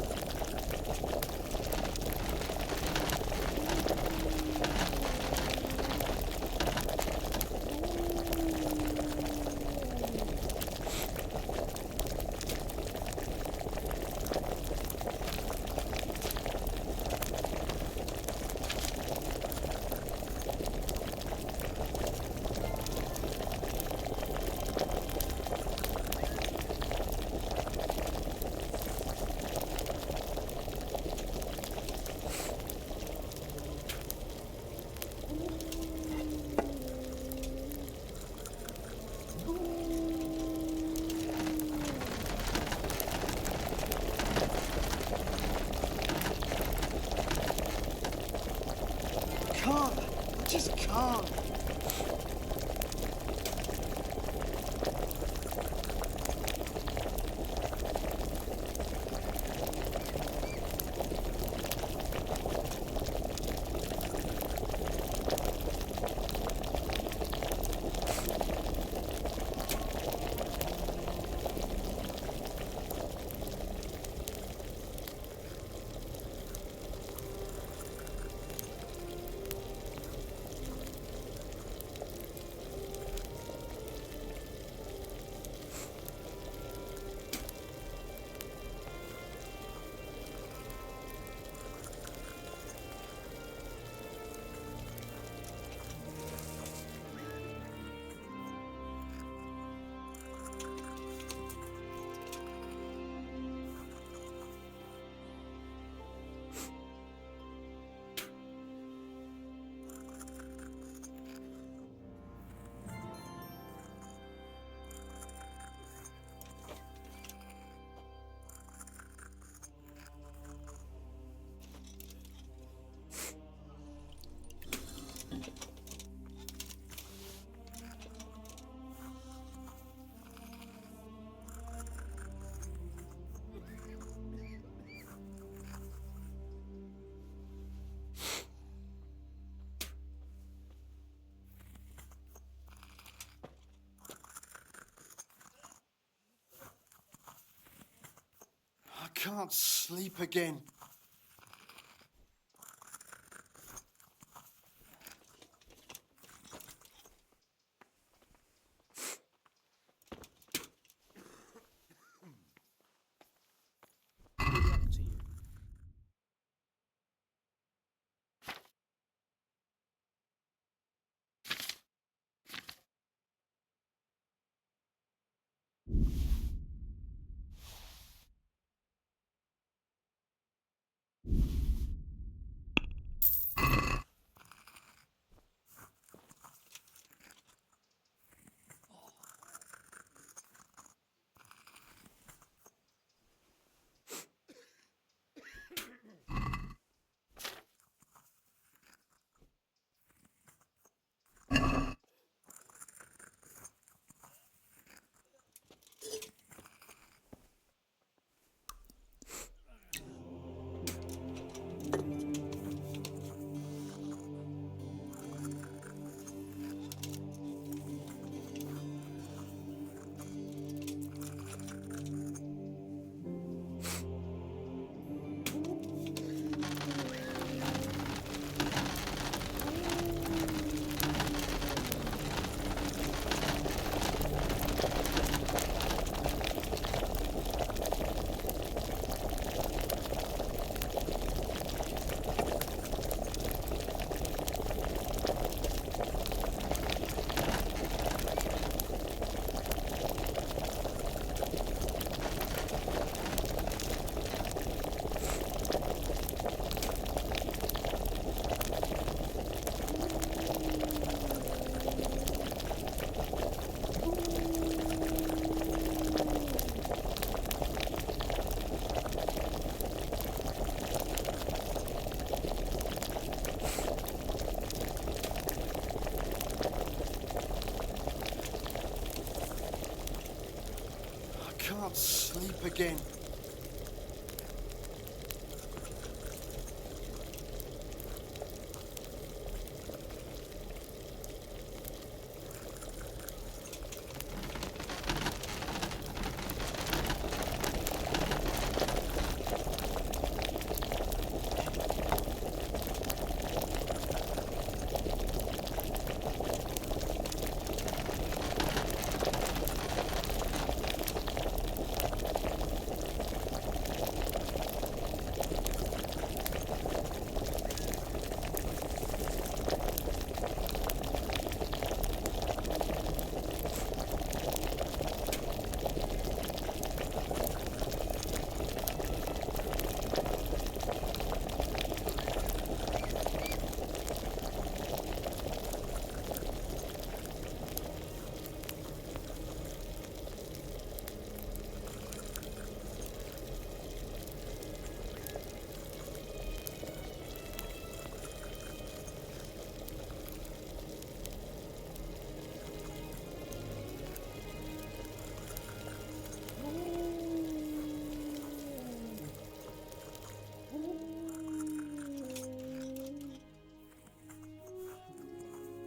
Just can't. I can't sleep again. can't sleep again.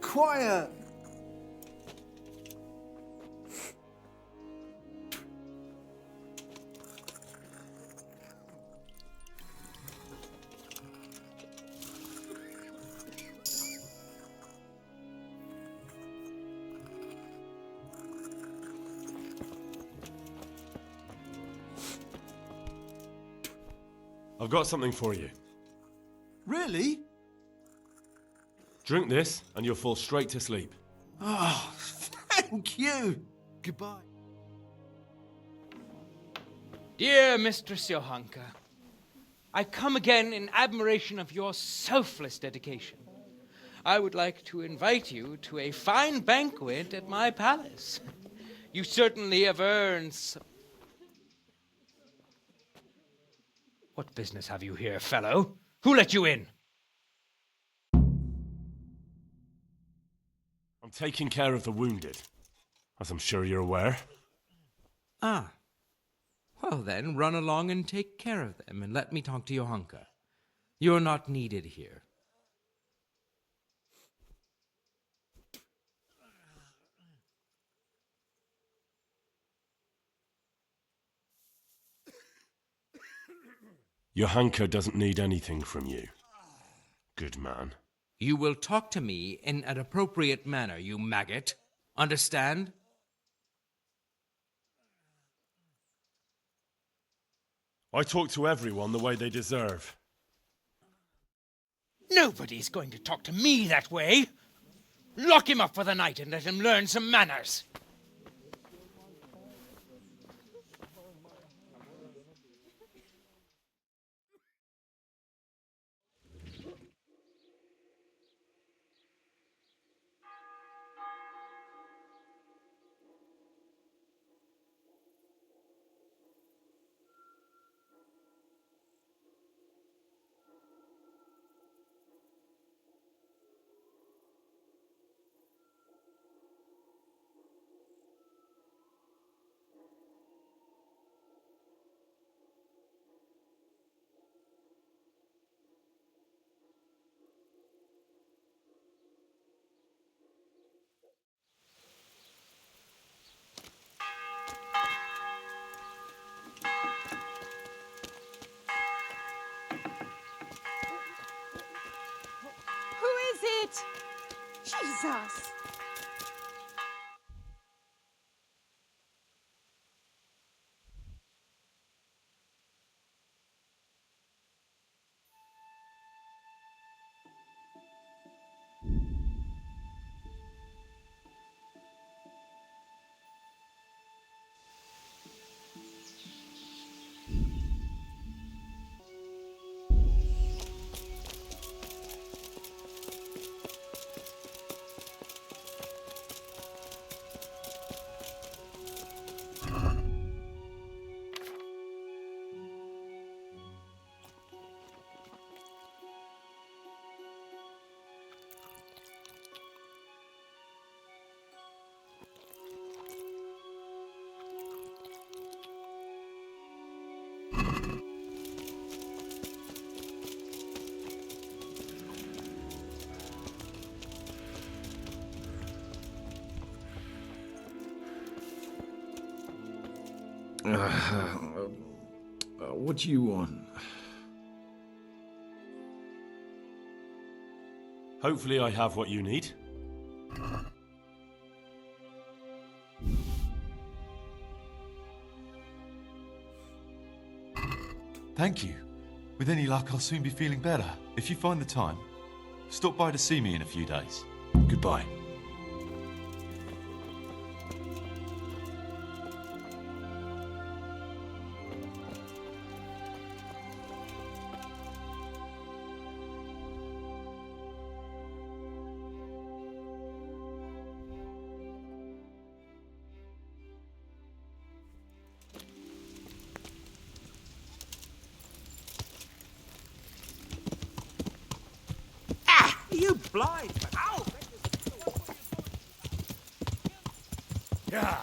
Quiet! I've got something for you. Really? Drink this, and you'll fall straight to sleep. Oh, thank you. Goodbye. Dear Mistress Johanka, I come again in admiration of your selfless dedication. I would like to invite you to a fine banquet at my palace. You certainly have earned some... What business have you here, fellow? Who let you in? I'm taking care of the wounded, as I'm sure you're aware. Ah. Well then, run along and take care of them, and let me talk to Johanka. You're not needed here. Johanka doesn't need anything from you. Good man. You will talk to me in an appropriate manner, you maggot. Understand? I talk to everyone the way they deserve. Nobody's going to talk to me that way. Lock him up for the night and let him learn some manners. Jesus! What do you want? Hopefully I have what you need. Thank you. With any luck, I'll soon be feeling better. If you find the time, stop by to see me in a few days. Goodbye. You blind! Ow! Yeah.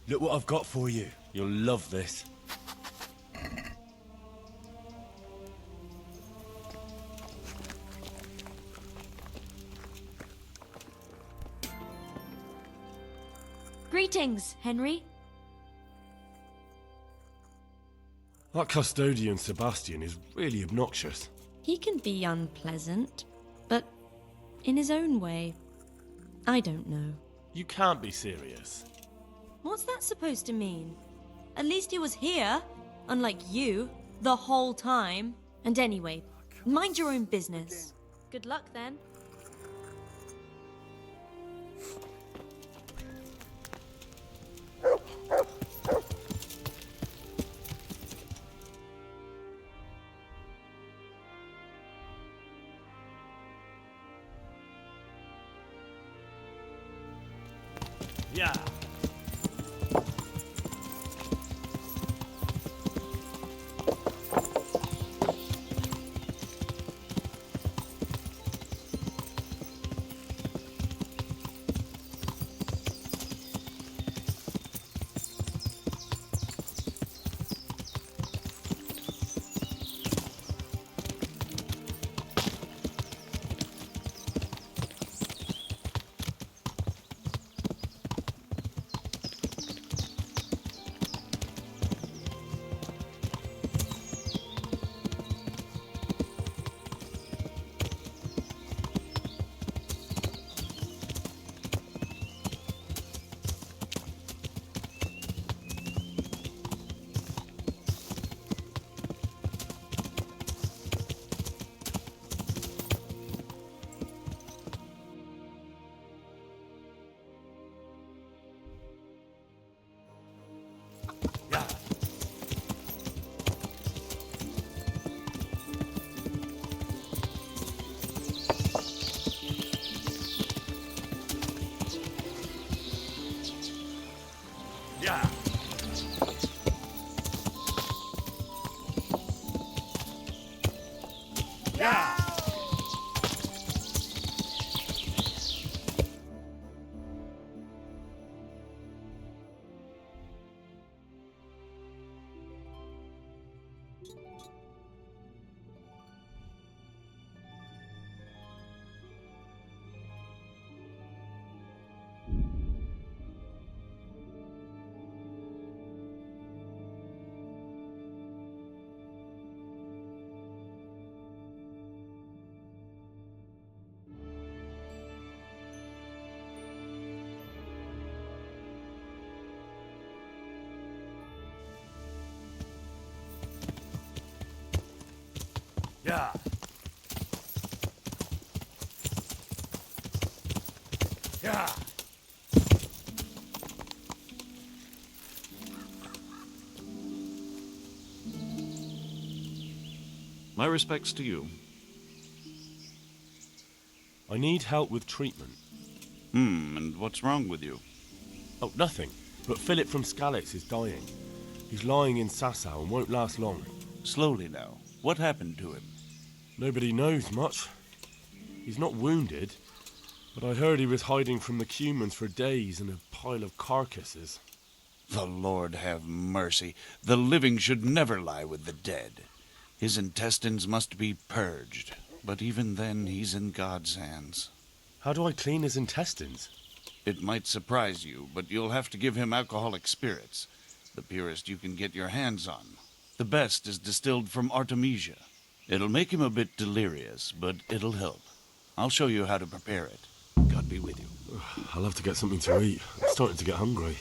Look what I've got for you. You'll love this. Greetings, Henry. That custodian Sebastian is really obnoxious. He can be unpleasant, but in his own way. I don't know. You can't be serious. What's that supposed to mean? At least he was here, unlike you, the whole time. And anyway, mind your own business. Good luck then. Yeah. Yeah. Yeah. Yeah. Yeah. My respects to you. I need help with treatment. And what's wrong with you? Oh, nothing. But Philip from Skalitz is dying. He's lying in Sasau and won't last long. Slowly now. What happened to him? Nobody knows much. He's not wounded, but I heard he was hiding from the Cumans for days in a pile of carcasses. The Lord have mercy. The living should never lie with the dead. His intestines must be purged, but even then he's in God's hands. How do I clean his intestines? It might surprise you, but you'll have to give him alcoholic spirits, the purest you can get your hands on. The best is distilled from Artemisia. It'll make him a bit delirious, but it'll help. I'll show you how to prepare it. God be with you. I'll have to get something to eat. I'm starting to get hungry.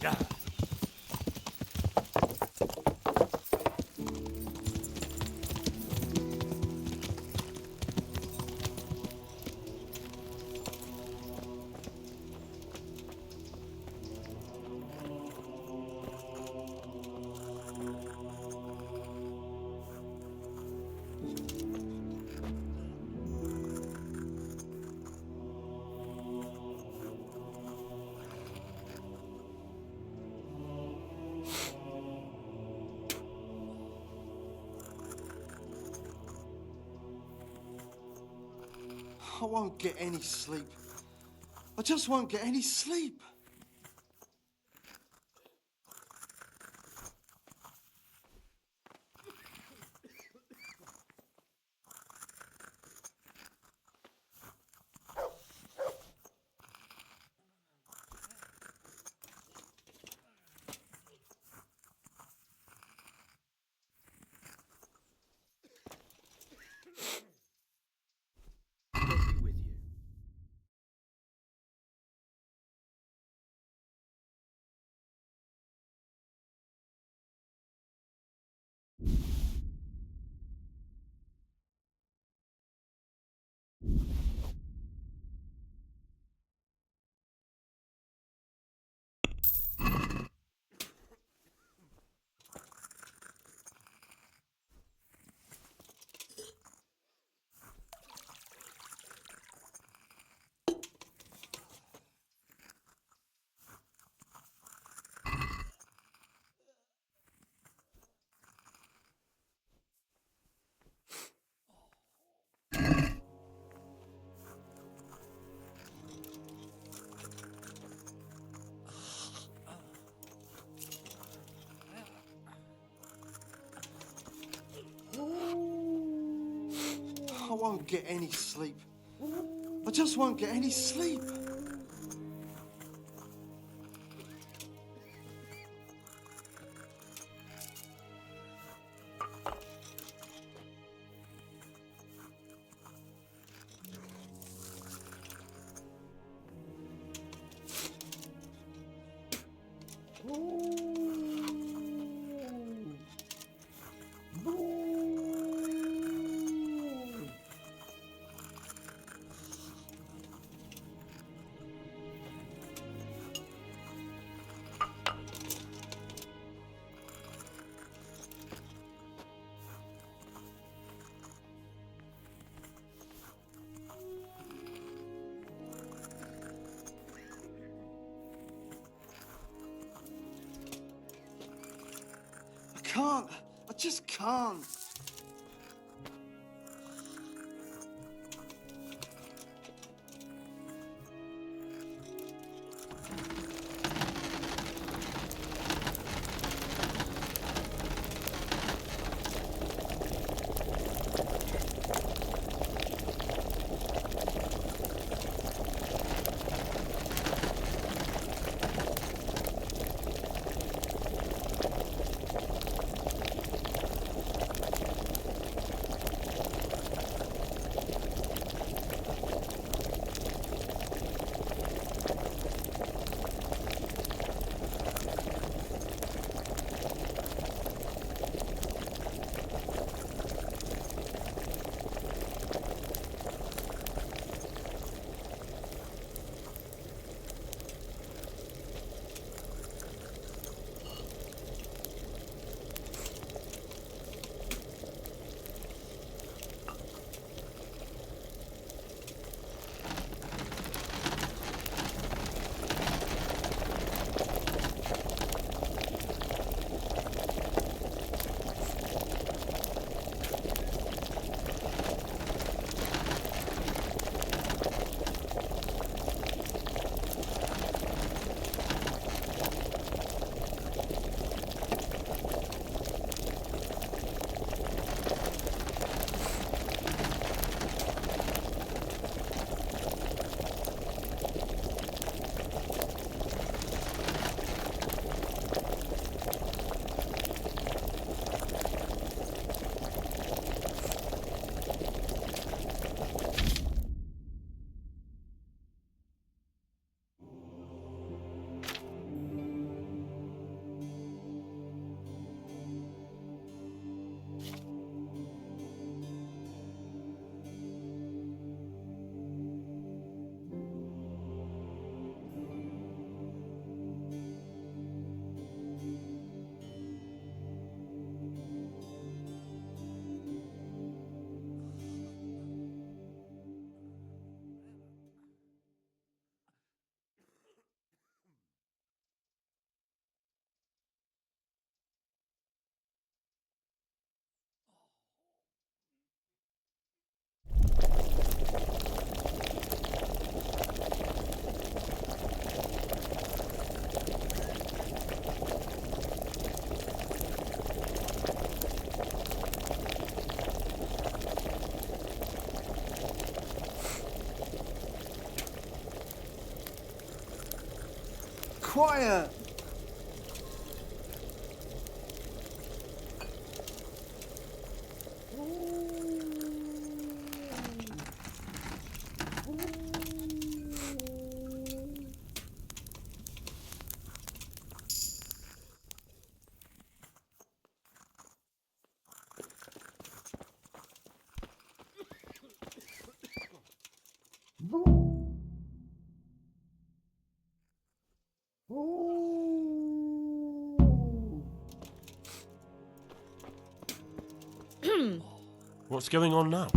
Yeah. I won't get any sleep. I just won't get any sleep. I won't get any sleep. I just won't get any sleep. can't. I just can't. Quiet! What's going on now?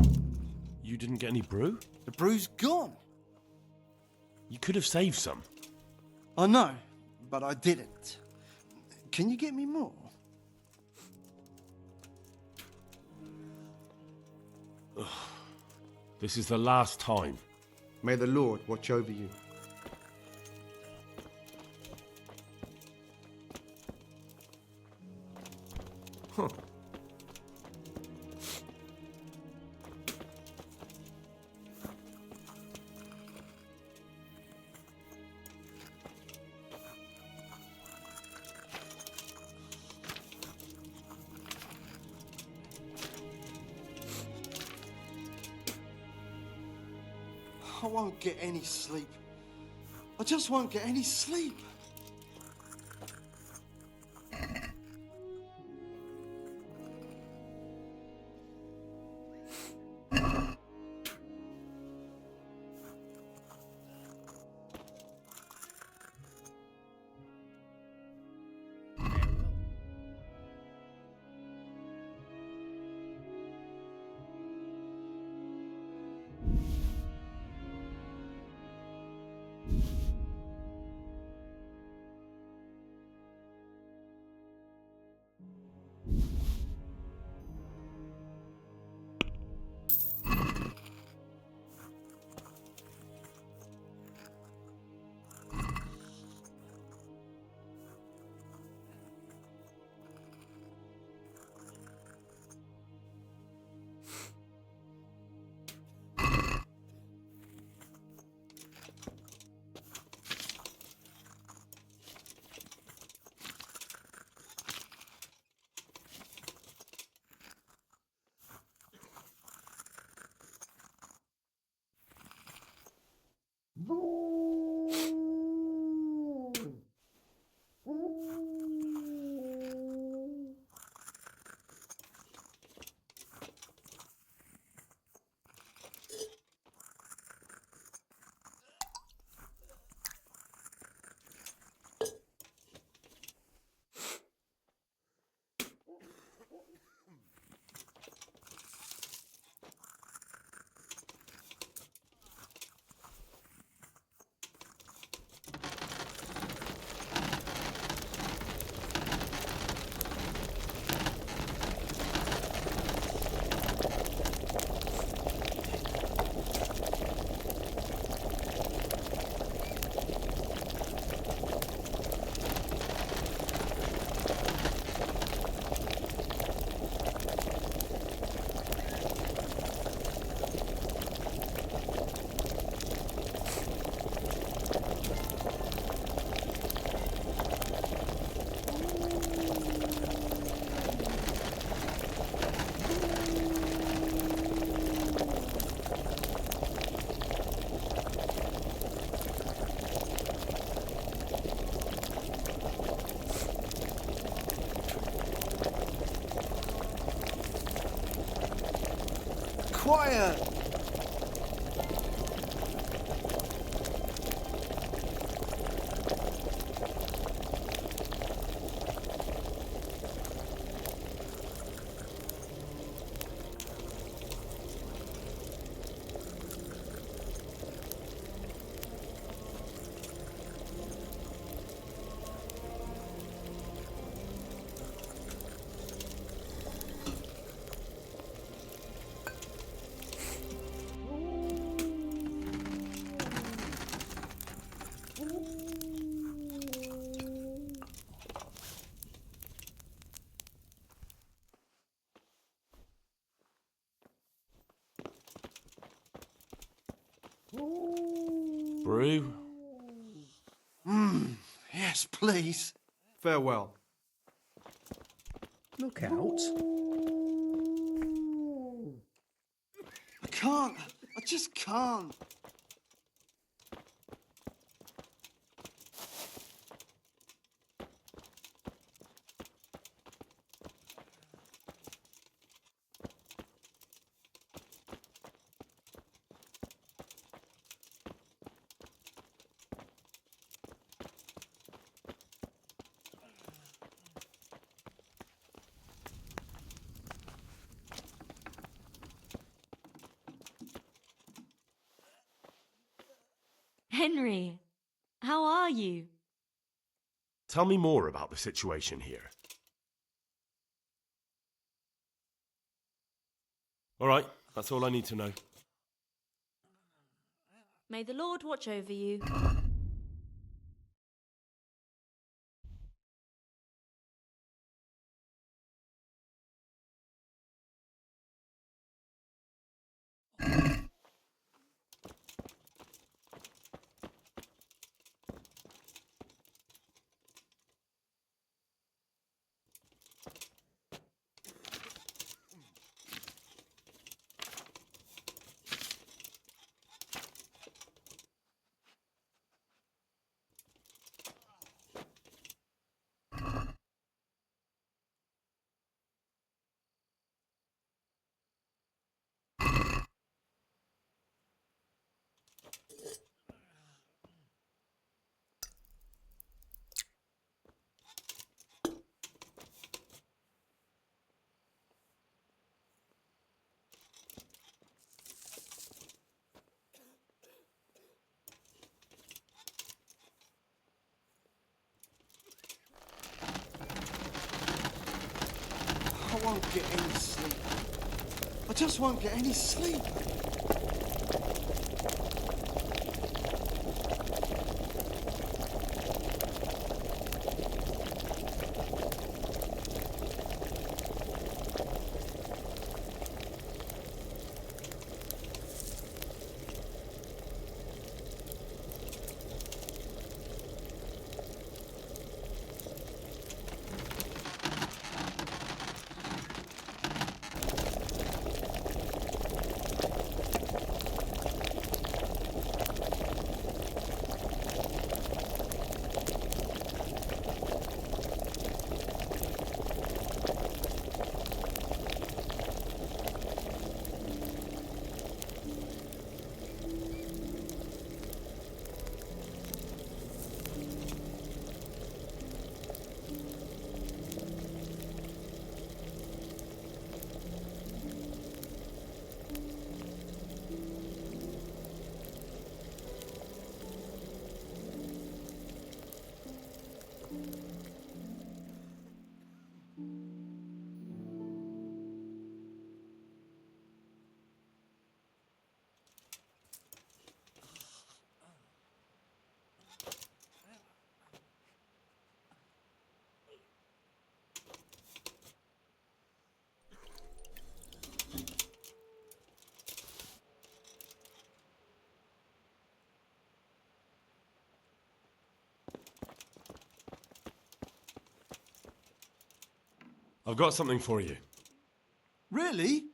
You didn't get any brew? The brew's gone. You could have saved some. I know, but I didn't. Can you get me more? This is the last time. May the Lord watch over you. Huh. I won't get any sleep. I just won't get any sleep. quiet! Brew? Yes, please. Farewell. Look out. I can't. I just can't. Henry, how are you? Tell me more about the situation here. All right, that's all I need to know. May the Lord watch over you. I won't get any sleep. I just won't get any sleep. I've got something for you. Really?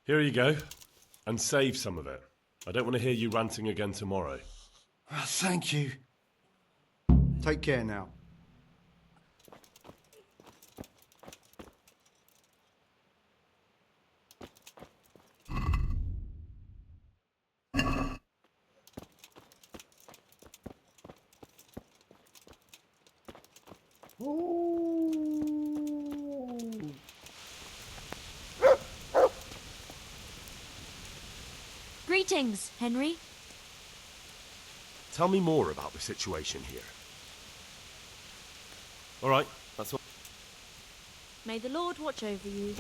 Here you go. And save some of it. I don't want to hear you ranting again tomorrow. Oh, thank you. Take care now. Greetings, Henry. Tell me more about the situation here. All right, that's all. May the Lord watch over you.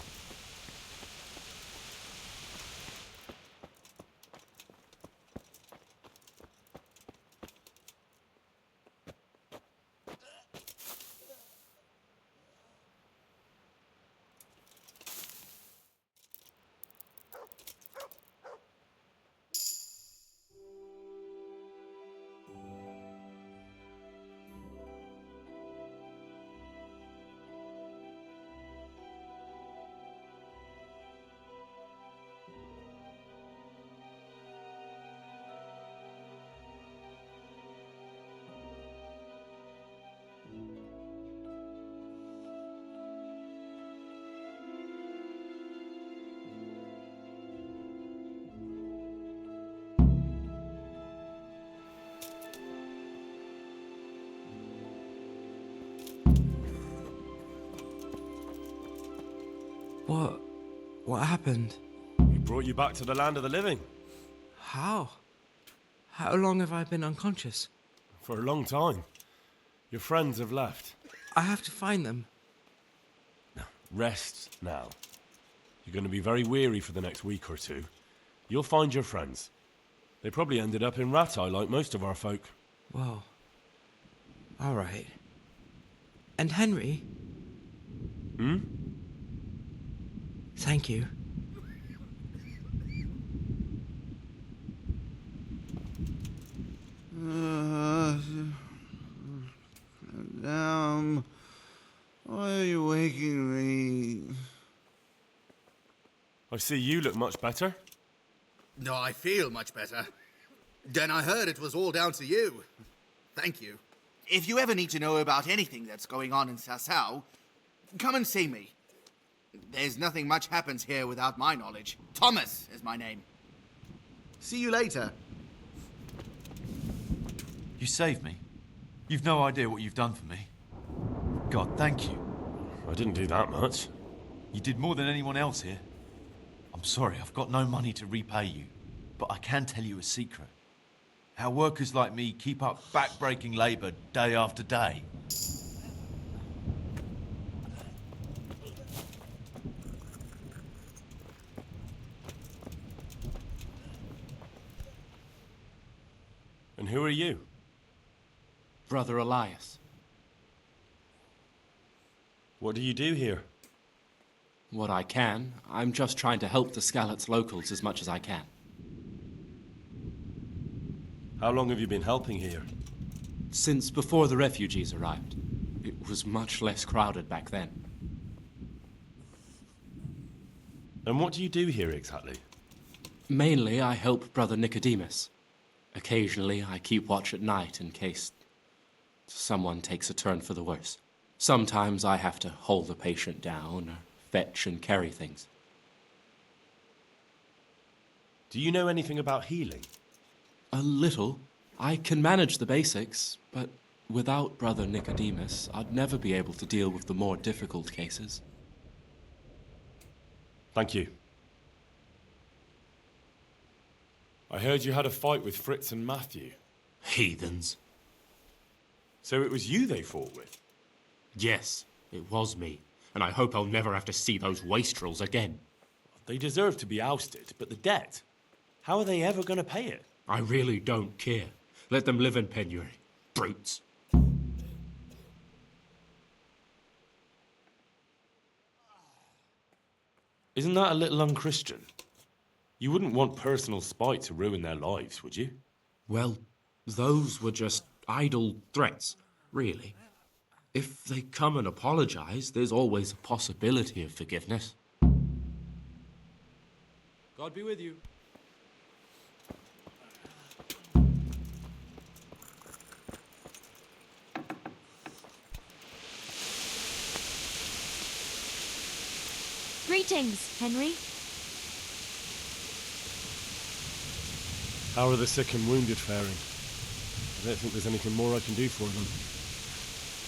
What happened? We brought you back to the land of the living. How? How long have I been unconscious? For a long time. Your friends have left. I have to find them. Rest now. You're going to be very weary for the next week or two. You'll find your friends. They probably ended up in Rattay like most of our folk. Well, all right. And Henry? Hmm? Thank you. Why are you waking me? I see you look much better. No, I feel much better. Then I heard it was all down to you. Thank you. If you ever need to know about anything that's going on in Sasau, come and see me. There's nothing much happens here without my knowledge. Thomas is my name. See you later. You saved me. You've no idea what you've done for me. God, thank you. I didn't do that much. You did more than anyone else here. I'm sorry, I've got no money to repay you, but I can tell you a secret. How workers like me keep up back-breaking labour day after day. And who are you? Brother Elias. What do you do here? What I can. I'm just trying to help the Skalitz locals as much as I can. How long have you been helping here? Since before the refugees arrived. It was much less crowded back then. And what do you do here exactly? Mainly, I help Brother Nicodemus. Occasionally, I keep watch at night in case someone takes a turn for the worse. Sometimes I have to hold the patient down or fetch and carry things. Do you know anything about healing? A little. I can manage the basics, but without Brother Nicodemus, I'd never be able to deal with the more difficult cases. Thank you. I heard you had a fight with Fritz and Matthew. Heathens. So it was you they fought with? Yes, it was me. And I hope I'll never have to see those wastrels again. They deserve to be ousted, but the debt? How are they ever going to pay it? I really don't care. Let them live in penury. Brutes. Isn't that a little unchristian? You wouldn't want personal spite to ruin their lives, would you? Well, those were just idle threats, really. If they come and apologize, there's always a possibility of forgiveness. God be with you. Greetings, Henry. How are the sick and wounded faring? I don't think there's anything more I can do for them.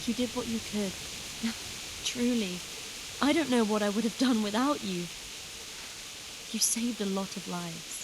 You did what you could. Truly. I don't know what I would have done without you. You saved a lot of lives.